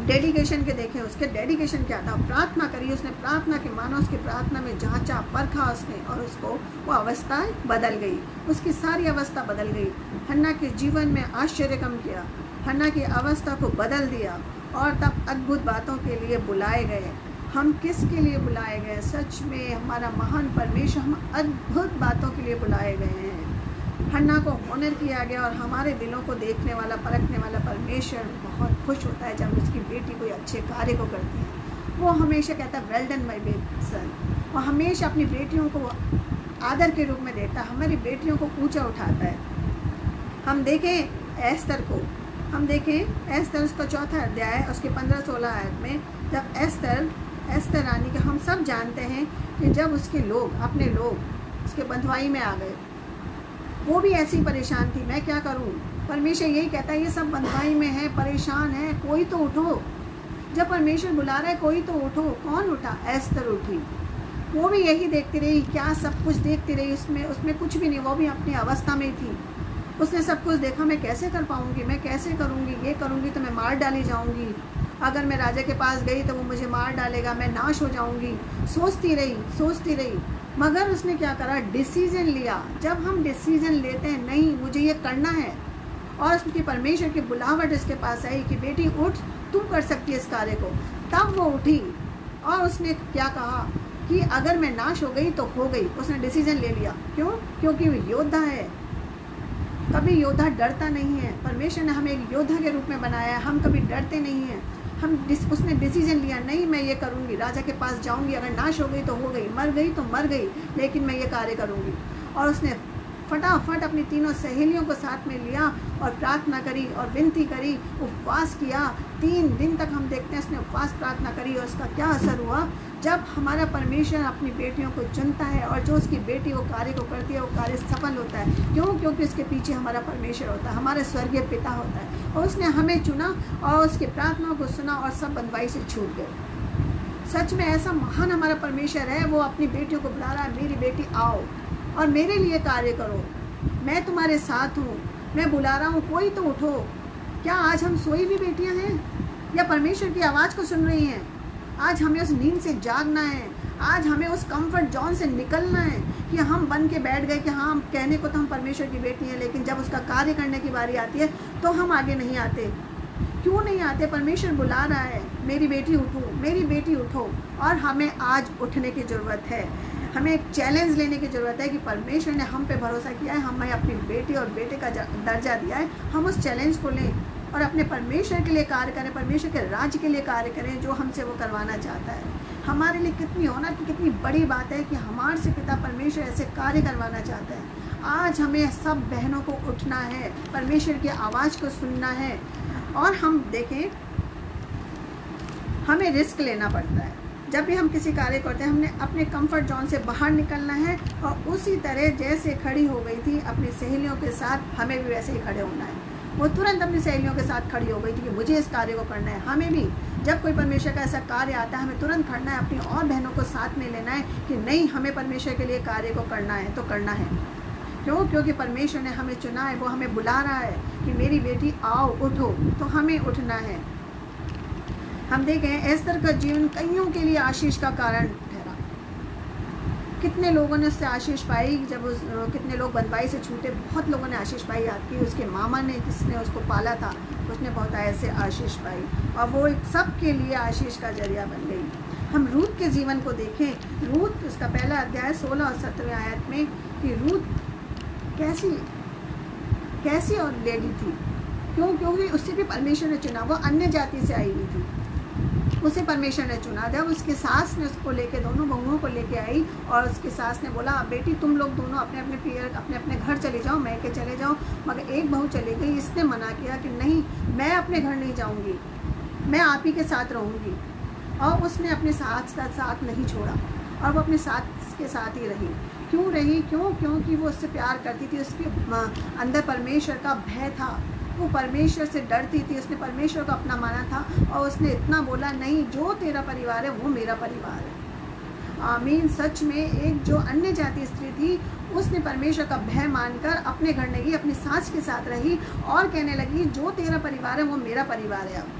डेडिकेशन के देखें, उसके डेडिकेशन क्या था। प्रार्थना करी उसने, प्रार्थना के मानो उसकी प्रार्थना में जांचा परखा उसने और उसको वो अवस्था बदल गई, उसकी सारी अवस्था बदल गई। हन्ना के जीवन में आश्चर्य कम किया, हन्ना की अवस्था को बदल दिया और तब अद्भुत बातों के लिए बुलाए गए। हम किसके लिए बुलाए गए? सच में हमारा महान परमेश्वर, हम अद्भुत बातों के लिए बुलाए गए हैं। हन्ना को ऑनर किया गया और हमारे दिलों को देखने वाला, परखने वाला परमेश्वर बहुत खुश होता है जब उसकी बेटी कोई अच्छे कार्य को करती है। वो हमेशा कहता है वेल डन माय सन। वो हमेशा अपनी बेटियों को आदर के रूप में देखता है, हमारी बेटियों को ऊंचा उठाता है। हम देखें एस्तर को, हम देखें एस्तर उसका 4था अध्याय उसके 15-16 आयत में, जब एस्तर रानी के हम सब जानते हैं कि जब उसके लोग, अपने लोग उसके बंधुआई में आ गए, वो भी ऐसी परेशान थी, मैं क्या करूं। परमेश्वर यही कहता है ये सब बंधुआई में है, परेशान है, कोई तो उठो। जब परमेश्वर बुला रहा है कोई तो उठो। कौन उठा? एस्तर उठी। वो भी यही देखती रही, क्या सब कुछ देखती रही, उसमें कुछ भी नहीं, वो भी अपनी अवस्था में थी। उसने सब कुछ देखा, मैं कैसे कर पाऊंगी, मैं कैसे करूंगी, ये करूंगी तो मैं मार डाली जाऊंगी, अगर मैं राजा के पास गई तो वो मुझे मार डालेगा, मैं नाश हो जाऊंगी। सोचती रही, मगर उसने क्या करा? डिसीजन लिया। जब हम डिसीजन लेते हैं नहीं मुझे ये करना है, और उसकी परमेश्वर की बुलावट इसके पास आई कि बेटी उठ, तुम कर सकती है इस कार्य को, तब वो उठी और उसने क्या कहा कि अगर मैं नाश हो गई तो हो गई। उसने डिसीजन ले लिया। क्यों? क्योंकि वो योद्धा है। कभी योद्धा डरता नहीं है। परमेश्वर ने हमें एक योद्धा के रूप में बनाया है, हम कभी डरते नहीं हैं। उसने डिसीजन लिया, नहीं मैं ये करूँगी, राजा के पास जाऊँगी, अगर नाश हो गई तो हो गई, मर गई तो मर गई, लेकिन मैं ये कार्य करूँगी। और उसने फटाफट अपनी तीनों सहेलियों को साथ में लिया और प्रार्थना करी और विनती करी, उपवास किया। 3 दिन तक हम देखते हैं उसने उपवास प्रार्थना करी और उसका क्या असर हुआ। जब हमारा परमेश्वर अपनी बेटियों को चुनता है और जो उसकी बेटी वो कार्य को करती है वो कार्य सफल होता है। क्यों? क्योंकि उसके पीछे हमारा परमेश्वर होता है, हमारे स्वर्गीय पिता होता है, और उसने हमें चुना और उसकी प्रार्थनाओं को सुना और सब बंधुआई से छूट गए। सच में ऐसा महान हमारा परमेश्वर है, वो अपनी बेटियों को बुला रहा है, मेरी बेटी आओ और मेरे लिए कार्य करो, मैं तुम्हारे साथ हूँ, मैं बुला रहा हूँ, कोई तो उठो। क्या आज हम सोई भी बेटियाँ हैं या परमेश्वर की आवाज़ को सुन रही हैं? आज हमें उस नींद से जागना है, आज हमें उस कंफर्ट जोन से निकलना है कि हम बन के बैठ गए कि हाँ हम कहने को तो हम परमेश्वर की बेटी हैं, लेकिन जब उसका कार्य करने की बारी आती है तो हम आगे नहीं आते। क्यों नहीं आते? परमेश्वर बुला रहा है, मेरी बेटी उठो, मेरी बेटी उठो। और हमें आज उठने की ज़रूरत है, हमें एक चैलेंज लेने की ज़रूरत है कि परमेश्वर ने हम पे भरोसा किया है, हमें अपनी बेटी और बेटे का दर्जा दिया है, हम उस चैलेंज को लें और अपने परमेश्वर के लिए कार्य करें, परमेश्वर के राज्य के लिए कार्य करें जो हमसे वो करवाना चाहता है। हमारे लिए कितनी ऑनर की कितनी बड़ी बात है कि हमारे से पिता परमेश्वर ऐसे कार्य करवाना चाहता है। आज हमें सब बहनों को उठना है, परमेश्वर की आवाज़ को सुनना है। और हम देखें, हमें रिस्क लेना पड़ता है। जब भी हम किसी कार्य करते हैं हमने अपने कंफर्ट जोन से बाहर निकलना है, और उसी तरह जैसे खड़ी हो गई थी अपनी सहेलियों के साथ, हमें भी वैसे ही खड़े होना है। वो तुरंत अपनी सहेलियों के साथ खड़ी हो गई थी कि मुझे इस कार्य को करना है। हमें भी जब कोई परमेश्वर का ऐसा कार्य आता है हमें तुरंत खड़ना है, अपनी और बहनों को साथ में लेना है कि नहीं हमें परमेश्वर के लिए कार्य को करना है तो करना है। क्यों? क्योंकि परमेश्वर ने हमें चुना है, वो हमें बुला रहा है कि मेरी बेटी आओ, उठो। तो हमें उठना है। हम देखें एस्तर का जीवन कईयों के लिए आशीष का कारण ठहरा। कितने लोगों ने उससे आशीष पाई, जब कितने लोग बंदवाई से छूटे, बहुत लोगों ने आशीष पाई। आपकी उसके मामा ने, जिसने उसको पाला था, उसने बहुत ऐसे आशीष पाई और वो सब के लिए आशीष का जरिया बन गई। हम रूत के जीवन को देखें। रूत, उसका पहला अध्याय 16 और 17 आयत में, कि रूत कैसी और लेडी थी। क्यों? क्योंकि उससे भी परमेश्वर ने चुना। वो अन्य जाति से आई हुई थी, उसे परमेश्वर ने चुना। जब उसके सास ने उसको लेके, दोनों बहुओं को लेके आई और उसके सास ने बोला, बेटी तुम लोग दोनों अपने अपने घर चले जाओ, मैं के चले जाओ। मगर एक बहू चली गई। इसने मना किया कि नहीं, मैं अपने घर नहीं जाऊंगी, मैं आप ही के साथ रहूंगी। और उसने अपने सास का साथ नहीं छोड़ा और वो अपने सास के साथ ही रही। क्यों रही? क्योंकि वो उससे प्यार करती थी। उसके अंदर परमेश्वर का भय था, वो परमेश्वर से डरती थी। उसने परमेश्वर को अपना माना था और उसने इतना बोला, नहीं, जो तेरा परिवार है वो मेरा परिवार है। आमीन। सच में एक जो अन्य जाति स्त्री थी, उसने परमेश्वर का भय मानकर अपने घर नहीं गई, अपनी सास के साथ रही और कहने लगी, जो तेरा परिवार है वो मेरा परिवार है अब।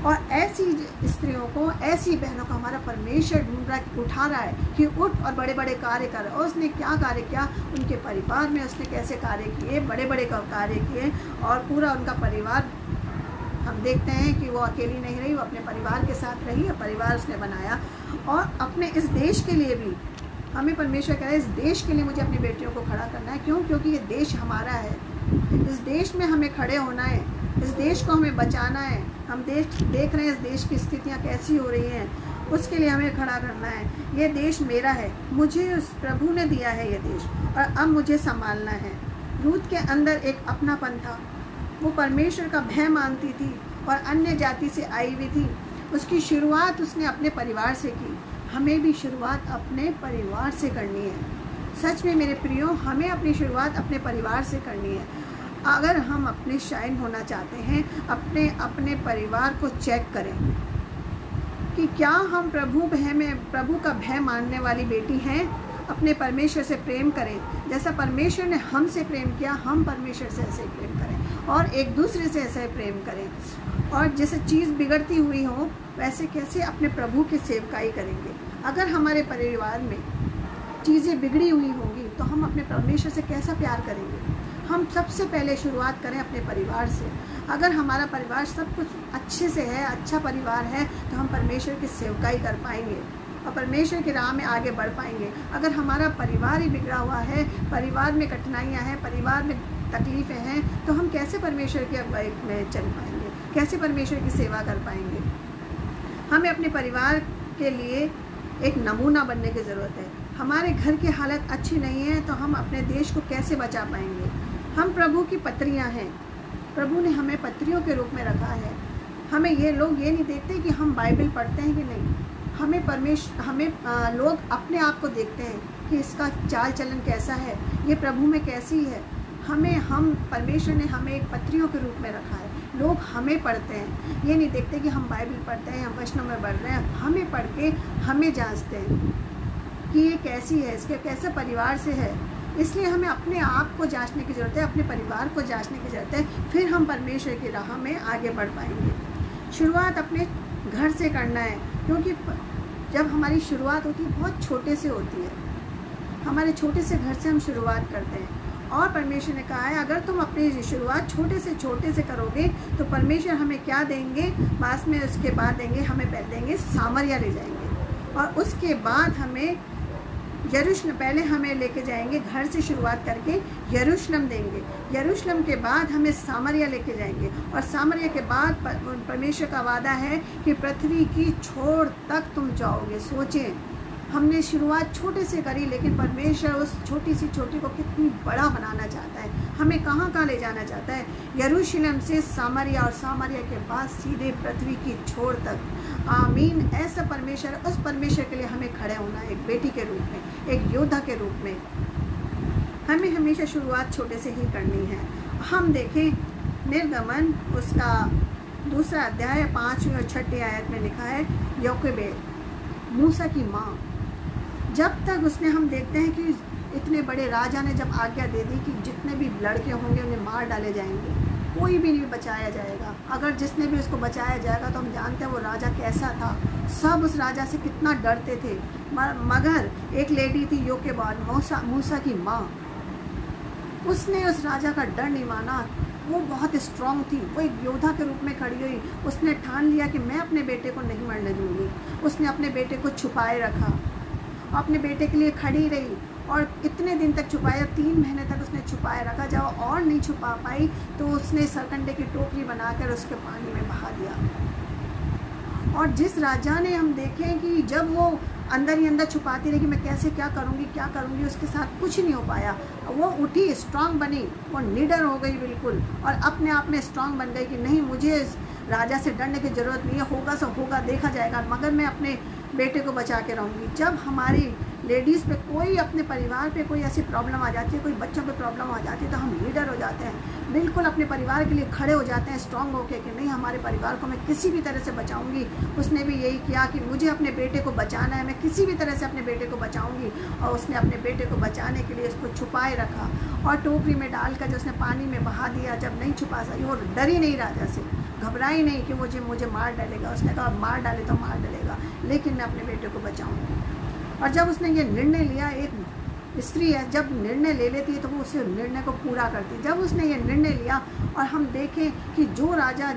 और ऐसी स्त्रियों को, ऐसी बहनों को हमारा परमेश्वर ढूंढ रहा है, उठा रहा है कि उठ और बड़े बड़े कार्य कर। और उसने क्या कार्य किया? उनके परिवार में उसने कैसे कार्य किए, बड़े बड़े कार्य किए। और पूरा उनका परिवार, हम देखते हैं कि वो अकेली नहीं रही, वो अपने परिवार के साथ रही और परिवार उसने बनाया। और अपने इस देश के लिए भी हमें परमेश्वर कह रहा है, इस देश के लिए मुझे अपनी बेटियों को खड़ा करना है। क्यों? क्योंकि ये देश हमारा है। इस देश में हमें खड़े होना है, इस देश को हमें बचाना है। हम देख रहे हैं इस देश की स्थितियाँ कैसी हो रही हैं, उसके लिए हमें खड़ा करना है। ये देश मेरा है, मुझे उस प्रभु ने दिया है ये देश, और अब मुझे संभालना है। रूत के अंदर एक अपनापन था। वो परमेश्वर का भय मानती थी और अन्य जाति से आई हुई थी। उसकी शुरुआत उसने अपने परिवार से की। हमें भी शुरुआत अपने परिवार से करनी है। सच में मेरे प्रियो, हमें अपनी शुरुआत अपने परिवार से करनी है। अगर हम अपने शाइन होना चाहते हैं, अपने परिवार को चेक करें कि क्या हम प्रभु का भय मानने वाली बेटी हैं। अपने परमेश्वर से प्रेम करें, जैसा परमेश्वर ने हमसे प्रेम किया, हम परमेश्वर से ऐसे प्रेम करें और एक दूसरे से ऐसे प्रेम करें। और जैसे चीज़ बिगड़ती हुई हो, वैसे कैसे अपने प्रभु की सेवकाई करेंगे। अगर हमारे परिवार में चीज़ें बिगड़ी हुई होंगी तो हम अपने परमेश्वर से कैसा प्यार करेंगे। हम सबसे पहले शुरुआत करें अपने परिवार से। अगर हमारा परिवार सब कुछ अच्छे से है, अच्छा परिवार है, तो हम परमेश्वर की सेवकाई कर पाएंगे और परमेश्वर की राह में आगे बढ़ पाएंगे। अगर हमारा परिवार ही बिगड़ा हुआ है, परिवार में कठिनाइयाँ हैं, परिवार में तकलीफ़ें हैं, तो हम कैसे परमेश्वर के में चल पाएंगे, कैसे परमेश्वर की सेवा कर पाएंगे। हमें अपने परिवार के लिए एक नमूना बनने की ज़रूरत है। हमारे घर की हालत अच्छी नहीं है तो हम अपने देश को कैसे बचा पाएंगे। हम प्रभु की पत्रियां हैं, प्रभु ने हमें पत्रियों के रूप में रखा है। हमें ये लोग ये नहीं देखते कि हम बाइबल पढ़ते हैं कि नहीं। हमें लोग अपने आप को देखते हैं कि इसका चाल चलन कैसा है, ये प्रभु में कैसी है। परमेश्वर ने हमें एक पत्रियों के रूप में रखा है। लोग हमें पढ़ते हैं, ये नहीं देखते कि हम बाइबल पढ़ते हैं, हम वचनों में बढ़ रहे हैं। हमें पढ़ के हमें जांचते हैं कि ये कैसी है, इसके कैसे परिवार से है। इसलिए हमें अपने आप को जांचने की ज़रूरत है, अपने परिवार को जांचने की ज़रूरत है, फिर हम परमेश्वर की राह में आगे बढ़ पाएंगे। शुरुआत अपने घर से करना है, क्योंकि जब हमारी शुरुआत होती है बहुत छोटे से होती है। हमारे छोटे से घर से हम शुरुआत करते हैं और परमेश्वर ने कहा है अगर तुम अपनी शुरुआत छोटे से करोगे तो परमेश्वर हमें क्या देंगे, बाद में उसके बाद देंगे, हमें पहले देंगे सामरिया ले जाएंगे और उसके बाद हमें यरूशलेम, पहले हमें लेके जाएंगे घर से शुरुआत करके यरूशलेम देंगे। यरूशलेम के बाद हमें सामरिया लेके जाएंगे और सामरिया के बाद परमेश्वर का वादा है कि पृथ्वी की छोर तक तुम जाओगे। सोचें, हमने शुरुआत छोटे से करी, लेकिन परमेश्वर उस छोटी को कितनी बड़ा बनाना चाहता है, हमें कहाँ ले जाना चाहता है। यरूशलेम से सामरिया और सामरिया के बाद सीधे पृथ्वी की छोर तक। आमीन। ऐसा परमेश्वर, उस परमेश्वर के लिए हमें खड़े होना है, एक बेटी के रूप में, एक योद्धा के रूप में। हमें हमेशा शुरुआत छोटे से ही करनी है। हम देखें निर्गमन उसका 2 अध्याय 5वीं और 6वीं आयत में लिखा है, योकेबेद मूसा की माँ, जब तक उसने, हम देखते हैं कि इतने बड़े राजा ने जब आज्ञा दे दी कि जितने भी लड़के होंगे उन्हें मार डाले जाएंगे, कोई भी नहीं बचाया जाएगा। अगर जिसने भी उसको बचाया जाएगा तो हम जानते हैं वो राजा कैसा था। सब उस राजा से कितना डरते थे। मगर एक लेडी थी योकेबाद, मूसा की माँ, उसने उस राजा का डर नहीं माना। वो बहुत स्ट्रांग थी, वो एक योद्धा के रूप में खड़ी हुई। उसने ठान लिया कि मैं अपने बेटे को नहीं मरने दूंगी। उसने अपने बेटे को छुपाए रखा, अपने बेटे के लिए खड़ी रही और इतने दिन तक छुपाया, 3 महीने तक उसने छुपाए रखा। जब और नहीं छुपा पाई तो उसने सरकंडे की टोकरी बनाकर उसके पानी में बहा दिया। और जिस राजा ने, हम देखें कि जब वो अंदर ही अंदर छुपाती रही कि मैं कैसे क्या करूँगी, उसके साथ कुछ नहीं हो पाया। वो उठी, स्ट्रांग बनी, वो निडर हो गई बिल्कुल, और अपने आप में स्ट्रांग बन गई कि नहीं, मुझे राजा से डरने की ज़रूरत नहीं है, होगा सो होगा, देखा जाएगा, मगर मैं अपने बेटे को बचा के रहूँगी। जब हमारी लेडीज़ पे कोई, अपने परिवार पे कोई ऐसी प्रॉब्लम आ जाती है, कोई बच्चों पे प्रॉब्लम आ जाती है, तो हम लीडर हो जाते हैं, बिल्कुल अपने परिवार के लिए खड़े हो जाते हैं स्ट्रांग होके कि नहीं, हमारे परिवार को मैं किसी भी तरह से बचाऊंगी। उसने भी यही किया कि मुझे अपने बेटे को बचाना है, मैं किसी भी तरह से अपने बेटे को बचाऊंगी। और उसने अपने बेटे को बचाने के लिए उसको छुपाए रखा और टोकरी में डालकर जो उसने पानी में बहा दिया। जब नहीं छुपा सकी, वो डरी नहीं राजा से, घबराई नहीं कि मुझे मार डालेगा। उसने कहा मार डाले तो मार डालेगा, लेकिन मैं अपने बेटे को बचाऊंगी। और जब उसने ये निर्णय लिया, एक स्त्री है जब निर्णय ले लेती है तो वो उस निर्णय को पूरा करती है। जब उसने ये निर्णय लिया, और हम देखें कि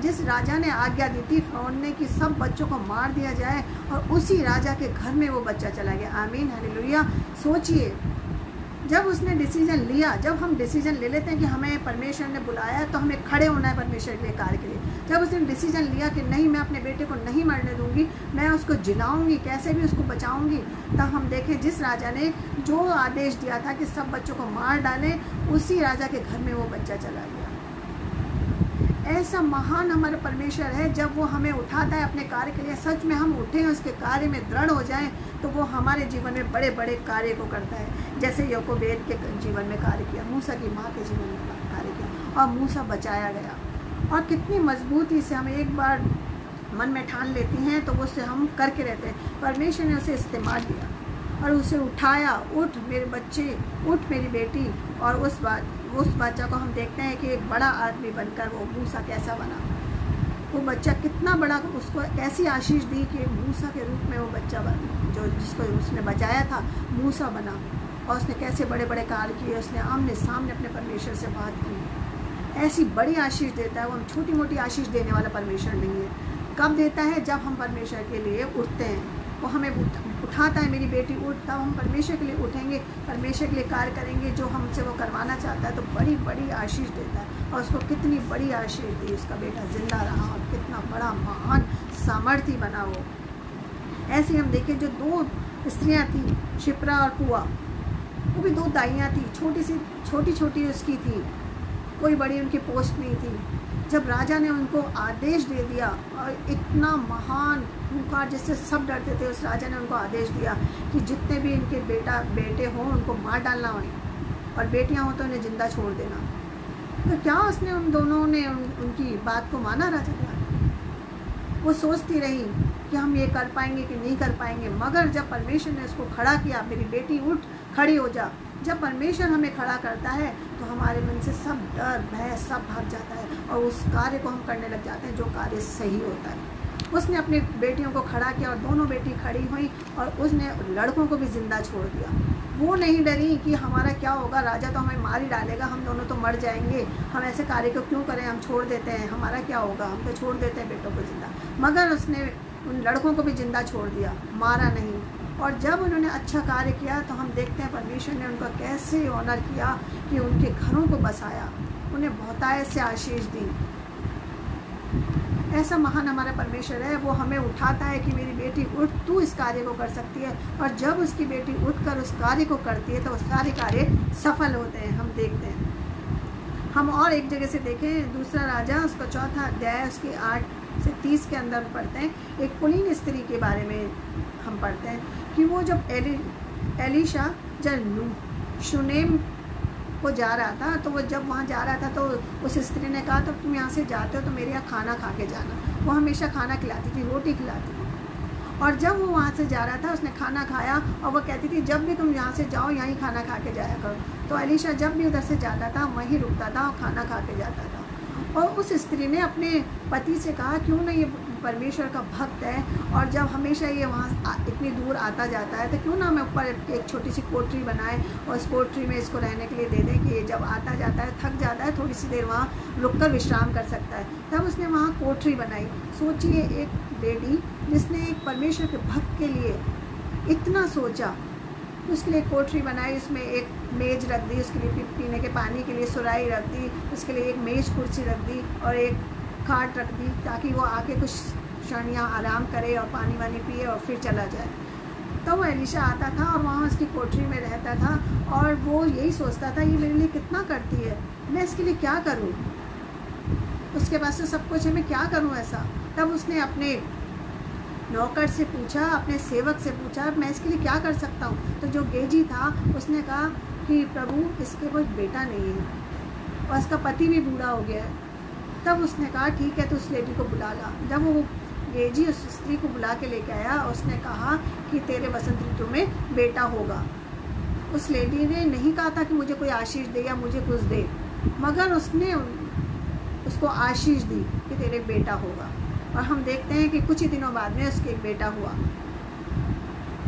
जिस राजा ने आज्ञा दी थी फ़िरौन ने कि सब बच्चों को मार दिया जाए, और उसी राजा के घर में वो बच्चा चला गया। आमीन, हालेलुया। सोचिए, जब उसने डिसीजन लिया, जब हम डिसीजन ले लेते हैं कि हमें परमेश्वर ने बुलाया है तो हमें खड़े होना है परमेश्वर के लिए, कार्य के लिए। जब उसने डिसीजन लिया कि नहीं, मैं अपने बेटे को नहीं मरने दूंगी, मैं उसको जिलाऊंगी, कैसे भी उसको बचाऊंगी, तब हम देखें जिस राजा ने जो आदेश दिया था कि सब बच्चों को मार डालें, उसी राजा के घर में वो बच्चा चला गया। ऐसा महान हमारा परमेश्वर है, जब वो हमें उठाता है अपने कार्य के लिए, सच में हम उठें, उसके कार्य में दृढ़ हो जाएं, तो वो हमारे जीवन में बड़े बड़े कार्य को करता है। जैसे योकोबेद के जीवन में कार्य किया, मूसा की माँ के जीवन में कार्य किया, और मूसा बचाया गया। और कितनी मजबूती से हम एक बार मन में ठान लेती हैं तो उससे हम करके रहते हैं। परमेश्वर ने उसे इस्तेमाल किया और उसे उठाया, उठ मेरे बच्चे, उठ मेरी बेटी। और उस बच्चा को हम देखते हैं कि एक बड़ा आदमी बनकर वो मूसा कैसा बना। वो बच्चा कितना बड़ा, उसको कैसी आशीष दी कि मूसा के रूप में वो बच्चा बना, जिसको उसने बचाया था, मूसा बना। और उसने कैसे बड़े बड़े कार्य किए, उसने आमने सामने अपने परमेश्वर से बात की। ऐसी बड़ी आशीष देता है वो, हम छोटी मोटी आशीष देने वाला परमेश्वर नहीं है। कब देता है? जब हम परमेश्वर के लिए उठते हैं। वो हमें उठाता है, मेरी बेटी उठ, तब हम परमेश्वर के लिए उठेंगे, परमेश्वर के लिए कार्य करेंगे जो हमसे वो करवाना चाहता है, तो बड़ी बड़ी आशीष देता है। और उसको कितनी बड़ी आशीष दी, उसका बेटा जिंदा रहा और कितना बड़ा महान सामर्थी बना वो। ऐसे हम देखें जो 2 स्त्रियां थी, शिप्रा और पुआ, वो भी 2 दाइयाँ थी, छोटी छोटी उसकी थी, कोई बड़ी उनकी पोस्ट नहीं थी। जब राजा ने उनको आदेश दे दिया, और इतना महान हुंकार जिससे सब डरते थे, उस राजा ने उनको आदेश दिया कि जितने भी इनके बेटे हों उनको मार डालना हो, और बेटियां हों तो उन्हें जिंदा छोड़ देना। तो क्या उसने उन दोनों ने उनकी बात को माना? राजा का वो सोचती रही कि हम ये कर पाएंगे कि नहीं कर पाएंगे, मगर जब परमेश्वर ने उसको खड़ा किया, मेरी बेटी उठ, खड़ी हो जा। जब परमेश्वर हमें खड़ा करता है तो हमारे मन से सब डर भय सब भाग जाता है, और उस कार्य को हम करने लग जाते हैं जो कार्य सही होता है। उसने अपनी बेटियों को खड़ा किया, और दोनों बेटी खड़ी हुई, और उसने लड़कों को भी जिंदा छोड़ दिया। वो नहीं डरी कि हमारा क्या होगा, राजा तो हमें मार ही डालेगा, हम दोनों तो मर जाएंगे, हम ऐसे कार्य को क्यों करें, हम छोड़ देते हैं, हमारा क्या होगा, हम तो छोड़ देते हैं बेटों को जिंदा। मगर उसने उन लड़कों को भी जिंदा छोड़ दिया, मारा नहीं। और जब उन्होंने अच्छा कार्य किया तो हम देखते हैं परमेश्वर ने उनका कैसे ऑनर किया कि उनके घरों को बसाया, उन्हें बहुतायत से आशीष दी। ऐसा महान हमारा परमेश्वर है, वो हमें उठाता है कि मेरी बेटी उठ, तू इस कार्य को कर सकती है। और जब उसकी बेटी उठकर उस कार्य को करती है तो उस सारे कार्य सफल होते हैं, हम देखते हैं। हम और एक जगह से देखें, दूसरा राजा उसका 4था अध्याय, उसके 8 से 30 के अंदर पढ़ते हैं। एक कुलीन स्त्री के बारे में हम पढ़ते हैं कि वो जब एलीशा जब शुनेम को जा रहा था, तो वो जब वहाँ जा रहा था तो उस स्त्री ने कहा, तो तुम यहाँ से जाते हो तो मेरे यहाँ खाना खा के जाना। वो हमेशा खाना खिलाती थी, रोटी खिलाती थी। और जब वो वहाँ से जा रहा था उसने खाना खाया और वो कहती थी जब भी तुम यहाँ से जाओ यहीं खाना खा के जाया करो। तो एलिशा जब भी उधर से जाता था वहीं रुकता था और खाना खा के जाता था। और उस स्त्री ने अपने पति से कहा क्यों ना, ये परमेश्वर का भक्त है और जब हमेशा ये वहाँ इतनी दूर आता जाता है तो क्यों ना हमें ऊपर एक छोटी सी कोठरी बनाए और उस कोठरी में इसको रहने के लिए दे दें कि ये जब आता जाता है थक जाता है थोड़ी सी देर वहाँ रुककर विश्राम कर सकता है। तब उसने वहाँ कोठरी बनाई। सोचिए एक लेडी जिसने एक परमेश्वर के भक्त के लिए इतना सोचा, उसके लिए कोठरी बनाई, उसमें एक मेज रख दी, उसके लिए पीने के पानी के लिए सुराही रख दी, उसके लिए एक मेज कुर्सी रख दी और एक खाट रख दी ताकि वो आके कुछ क्षण यहाँ आराम करे और पानी वानी पिए और फिर चला जाए। तो वो एलिशा आता था और वहाँ उसकी कोठरी में रहता था और वो यही सोचता था ये मेरे लिए कितना करती है, मैं इसके लिए क्या करूँ, उसके पास तो सब कुछ है, मैं क्या करूँ ऐसा। तब उसने अपने नौकर से पूछा, अपने सेवक से पूछा मैं इसके लिए क्या कर सकता हूँ। तो जो गेजी था उसने कहा कि प्रभु इसके कोई बेटा नहीं है और इसका पति भी बूढ़ा हो गया है। तब उसने कहा ठीक है तो उस लेडी को बुला ला। जब वो गेजी उस स्त्री को बुला के लेके आया उसने कहा कि तेरे बसंत ऋतु में बेटा होगा। उस लेडी ने नहीं कहा था कि मुझे कोई आशीष दे या मुझे कुछ दे, मगर उसने उसको आशीष दी कि तेरे बेटा होगा। और हम देखते हैं कि कुछ ही दिनों बाद में उसके एक बेटा हुआ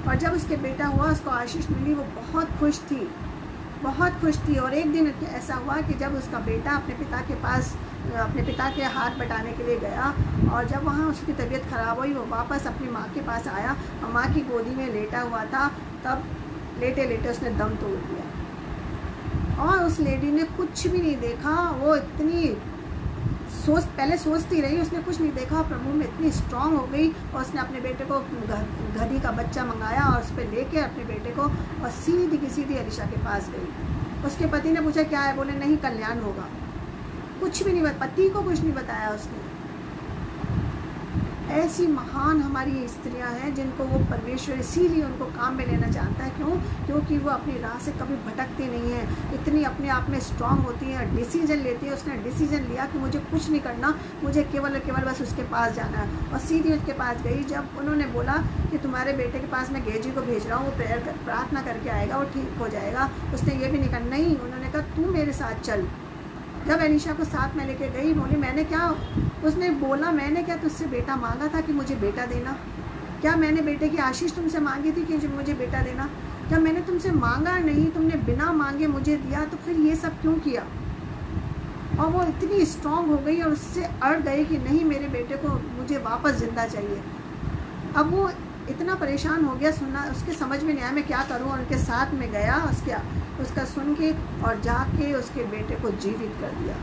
और जब उसके बेटा हुआ उसको आशीष मिली, वो बहुत खुश थी, बहुत खुश थी। और एक दिन ऐसा हुआ कि जब उसका बेटा अपने पिता के पास अपने पिता के हाथ बटाने के लिए गया और जब वहाँ उसकी तबीयत ख़राब हुई वो वापस अपनी माँ के पास आया और माँ की गोदी में लेटा हुआ था। तब लेटे लेटे उसने दम तोड़ दिया और उस लेडी ने कुछ भी नहीं देखा। वो इतनी पहले सोचती रही, उसने कुछ नहीं देखा, प्रभु में इतनी स्ट्रांग हो गई और उसने अपने बेटे को गधी का बच्चा मंगाया और उस पर लेके अपने बेटे को और सीधी की सीधी एलिशा के पास गई। उसके पति ने पूछा क्या है, बोले नहीं कल्याण होगा। कुछ भी नहीं, पति को कुछ नहीं बताया उसने। ऐसी महान हमारी स्त्रियां हैं जिनको वो परमेश्वर इसीलिए उनको काम में लेना चाहता है। क्यों? क्योंकि वो अपनी राह से कभी भटकती नहीं है, इतनी अपने आप में स्ट्रांग होती है, डिसीजन लेती है। उसने डिसीजन लिया कि मुझे कुछ नहीं करना, मुझे केवल और केवल बस उसके पास जाना है और सीधी उसके पास गई। जब उन्होंने बोला कि तुम्हारे बेटे के पास मैं गेजी को भेज रहा हूँ, वो प्रार्थना करके आएगा, वो ठीक हो जाएगा, उसने ये भी नहीं कहा। नहीं, उन्होंने कहा तू मेरे साथ चल। जब एलिशा को साथ में लेके गई, बोली मैंने क्या, उसने बोला मैंने क्या तुझसे बेटा मांगा था कि मुझे बेटा देना? क्या मैंने बेटे की आशीष तुमसे मांगी थी कि मुझे बेटा देना? जब मैंने तुमसे मांगा नहीं, तुमने बिना मांगे मुझे दिया, तो फिर ये सब क्यों किया? और वो इतनी स्ट्रांग हो गई और उससे अड़ गई कि नहीं, मेरे बेटे को मुझे वापस जिंदा चाहिए। अब वो इतना परेशान हो गया, सुनना उसके समझ में नहीं आया मैं क्या करूँ, और उनके साथ में गया, उसका सुन के और जाके उसके बेटे को जीवित कर दिया।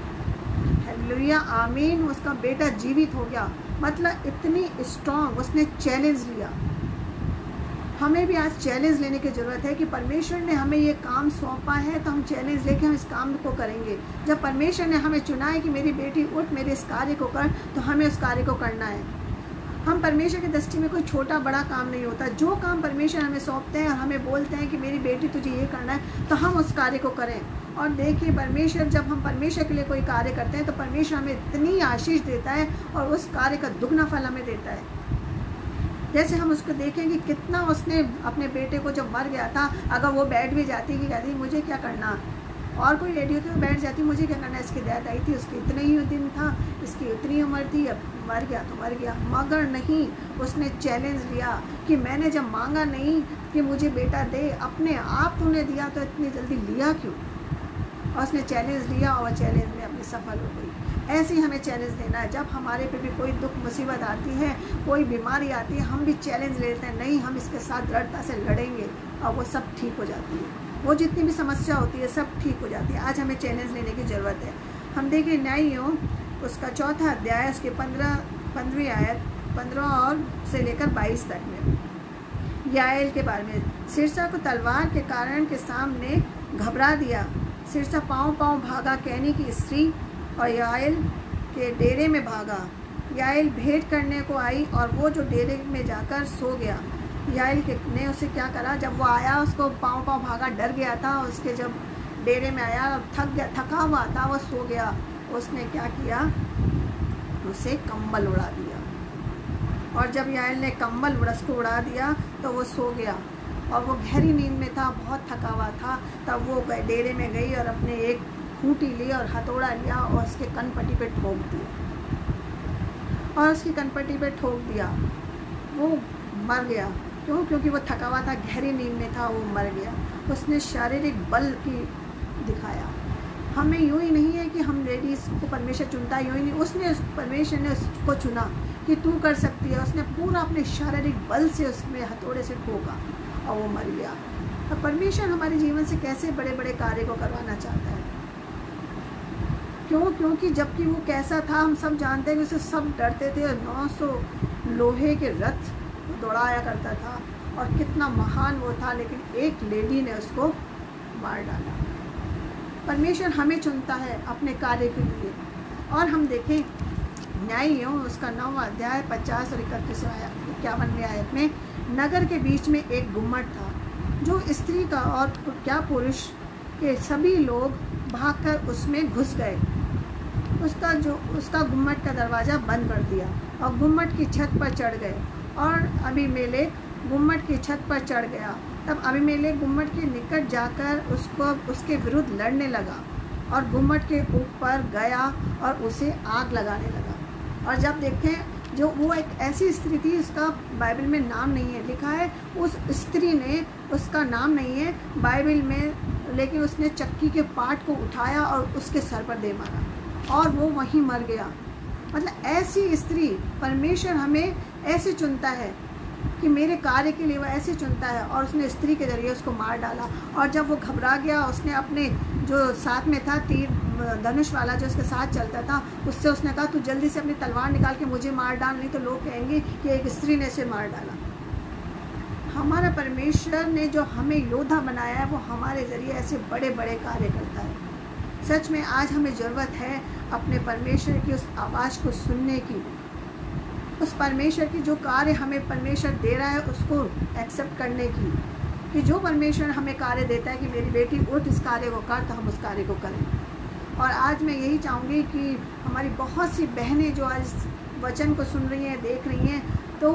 हालेलुया, आमीन। उसका बेटा जीवित हो गया। मतलब इतनी स्ट्रांग उसने चैलेंज लिया। हमें भी आज चैलेंज लेने की ज़रूरत है कि परमेश्वर ने हमें ये काम सौंपा है तो हम चैलेंज लेके हम इस काम को करेंगे। जब परमेश्वर ने हमें चुना है कि मेरी बेटी उठ, मेरे इस कार्य को कर, तो हमें उस कार्य को करना है। हम परमेश्वर की दृष्टि में कोई छोटा बड़ा काम नहीं होता। जो काम परमेश्वर हमें सौंपते हैं और हमें बोलते हैं कि मेरी बेटी तुझे ये करना है, तो हम उस कार्य को करें। और देखिए परमेश्वर, जब हम परमेश्वर के लिए कोई कार्य करते हैं तो परमेश्वर हमें इतनी आशीष देता है और उस कार्य का दुगना फल हमें देता है। जैसे हम उसको देखें कि कितना उसने अपने बेटे को जब मर गया था, अगर वो बैठ भी जाती कि कहती मुझे क्या करना, और कोई लेडी होती तो बैठ जाती मुझे क्या करना, इसकी डेथ आई थी, उसकी इतने ही दिन था, इसकी उतनी उम्र थी, अब मर गया तो मर गया। मगर नहीं, उसने चैलेंज लिया कि मैंने जब मांगा नहीं कि मुझे बेटा दे, अपने आप तूने दिया तो इतनी जल्दी लिया क्यों? और उसने चैलेंज लिया और चैलेंज में अपनी सफल हो गई। ऐसे ही हमें चैलेंज देना है। जब हमारे पे भी कोई दुख मुसीबत आती है, कोई बीमारी आती है, हम भी चैलेंज लेते हैं, नहीं हम इसके साथ दृढ़ता से लड़ेंगे और वो सब ठीक हो जाती है। वो जितनी भी समस्या होती है सब ठीक हो जाती है। आज हमें चैलेंज लेने की ज़रूरत है। हम देखें न्यायियों उसका 4था अध्याय, उसके 15वीं आयत 15 और से लेकर 22 तक में याएल के बारे में। सिरसा को तलवार के कारण के सामने घबरा दिया। सिरसा पाँव भागा कैनी की स्त्री और याएल के डेरे में भागा। याएल भेंट करने को आई और वो जो डेरे में जाकर सो गया। याएल ने उसे क्या करा, जब वो आया उसको पाँव भागा, डर गया था। उसके जब डेरे में आया थका हुआ था, वो सो गया। उसने क्या किया, उसे कंबल उड़ा दिया और जब याएल ने कंबल उसको उड़ा दिया तो वो सो गया और वो गहरी नींद में था, बहुत थका हुआ था। तब वो डेरे में गई और अपने एक खूंटी ली और हथौड़ा लिया और उसके कनपट्टी पे ठोक दिया और उसकी कनपट्टी पे ठोक दिया। वो मर गया। क्यों? क्योंकि वो थका हुआ था, गहरी नींद में था, वो मर गया। उसने शारीरिक बल की दिखाया। हमें यूँ ही नहीं है कि हम लेडीज़ को परमेश्वर चुनता है, यूँ ही नहीं, उसने परमेश्वर ने उसको चुना कि तू कर सकती है। उसने पूरा अपने शारीरिक बल से उसमें हथौड़े से ठोका और वो मर गया। तो परमेश्वर हमारे जीवन से कैसे बड़े बड़े कार्य को करवाना चाहता है। क्यों? क्योंकि जबकि वो कैसा था हम सब जानते हैं कि उसे सब डरते थे और 900 लोहे के रथ दौड़ाया करता था और कितना महान वो था, लेकिन एक लेडी ने उसको मार डाला। परमेश्वर हमें चुनता है अपने कार्य के लिए। और हम देखें न्यायियों उसका 9वां अध्याय 50 और 51वें आयत में, नगर के बीच में एक गुम्मट था जो स्त्री का और क्या पुरुष के सभी लोग भागकर उसमें घुस गए। उसका गुम्मट का दरवाज़ा बंद कर दिया और गुम्मट की छत पर चढ़ गए और अबीमेलेक गुम्मट की छत पर चढ़ गया। तब अबीमेलेक गुम्मट के निकट जाकर उसके विरुद्ध लड़ने लगा और गुम्मट के ऊपर गया और उसे आग लगाने लगा। और जब देखें जो वो एक ऐसी स्त्री थी, उसका बाइबल में नाम नहीं है लिखा है, उस स्त्री ने, उसका नाम नहीं है बाइबल में, लेकिन उसने चक्की के पाट को उठाया और उसके सर पर दे मारा और वो वहीं मर गया। मतलब ऐसी स्त्री, परमेश्वर हमें ऐसे चुनता है कि मेरे कार्य के लिए वो ऐसे चुनता है। और उसने स्त्री के ज़रिए उसको मार डाला। और जब वो घबरा गया, उसने अपने जो साथ में था तीर धनुष वाला जो उसके साथ चलता था, उससे उसने कहा तू जल्दी से अपनी तलवार निकाल के मुझे मार डाल, नहीं तो लोग कहेंगे कि एक स्त्री ने इसे मार डाला। हमारा परमेश्वर ने जो हमें योद्धा बनाया है वो हमारे ज़रिए ऐसे बड़े बड़े कार्य करता है। सच में आज हमें ज़रूरत है अपने परमेश्वर की उस आवाज़ को सुनने की, उस परमेश्वर की जो कार्य हमें परमेश्वर दे रहा है उसको एक्सेप्ट करने की, कि जो परमेश्वर हमें कार्य देता है कि मेरी बेटी उठ इस कार्य को कर, तो हम उस कार्य को करें। और आज मैं यही चाहूँगी कि हमारी बहुत सी बहनें जो आज वचन को सुन रही हैं, देख रही हैं, तो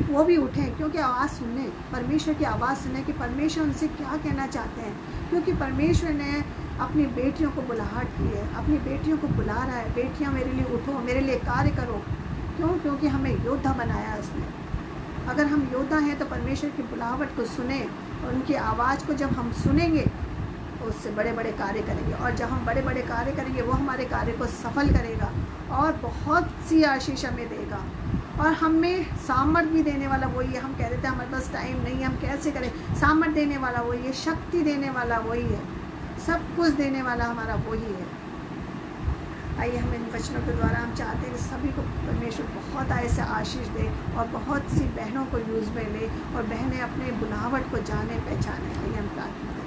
वो भी उठें, क्योंकि आवाज़ सुने, परमेश्वर की आवाज़ सुने कि परमेश्वर उनसे क्या कहना चाहते हैं। क्योंकि परमेश्वर ने अपनी बेटियों को बुलाहट की है, अपनी बेटियों को बुला रहा है, बेटियाँ मेरे लिए उठो, मेरे लिए कार्य करो। क्यों? क्योंकि हमें योद्धा बनाया है उसने। अगर हम योद्धा हैं तो परमेश्वर की बुलाहट को सुने और उनकी आवाज़ को जब हम सुनेंगे तो उससे बड़े बड़े कार्य करेंगे। और जब हम बड़े बड़े कार्य करेंगे वो हमारे कार्य को सफल करेगा और बहुत सी आशीष हमें देगा। और हमें सामर्थ भी देने वाला वही है। हम कह देते हैं हमारे पास टाइम नहीं है, हम कैसे करें। सामर्थ देने वाला वही है, शक्ति देने वाला वही है, सब कुछ देने वाला हमारा वही है। आइए हम इन वचनों के द्वारा हम चाहते हैं कि सभी को परमेश्वर बहुत ऐसे आशीष दे और बहुत सी बहनों को यूज़ में ले और बहनें अपने बुलावट को जाने पहचाने। आइए हम प्रार्थना करें।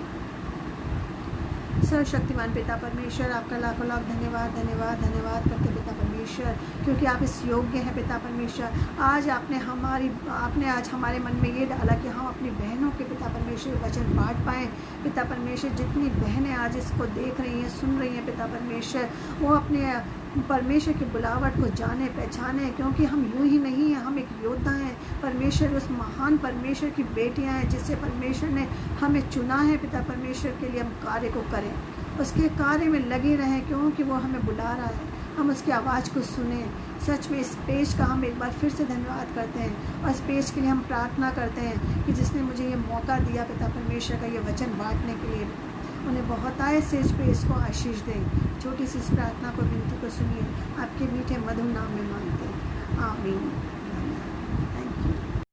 सर्वशक्तिमान पिता परमेश्वर, आपका लाखों लाख धन्यवाद धन्यवाद धन्यवाद करते पिता परमेश्वर, क्योंकि आप इस योग्य हैं पिता परमेश्वर। आज आपने आज हमारे मन में ये डाला कि हम अपनी बहनों के पिता परमेश्वर वचन बांट पाएँ। पिता परमेश्वर, जितनी बहनें आज इसको देख रही हैं, सुन रही हैं पिता परमेश्वर, वो अपने परमेश्वर की बुलावट को जाने पहचाने, क्योंकि हम यूँ ही नहीं हैं, हम एक योद्धा हैं। परमेश्वर उस महान परमेश्वर की बेटियां हैं जिससे परमेश्वर ने हमें चुना है पिता परमेश्वर के लिए हम कार्य को करें, उसके कार्य में लगे रहें, क्योंकि वो हमें बुला रहा है। हम उसकी आवाज़ को सुने। सच में इस पेज का हम एक बार फिर से धन्यवाद करते हैं और इस पेज के लिए हम प्रार्थना करते हैं कि जिसने मुझे ये मौका दिया पिता परमेश्वर का ये वचन बांटने के लिए, उन्हें बहुत आए से इस पेज को आशीष दें। छोटी सी इस प्रार्थना को, विनती को सुनिए, आपके मीठे मधुर नाम में मांगते हैं, आमीन।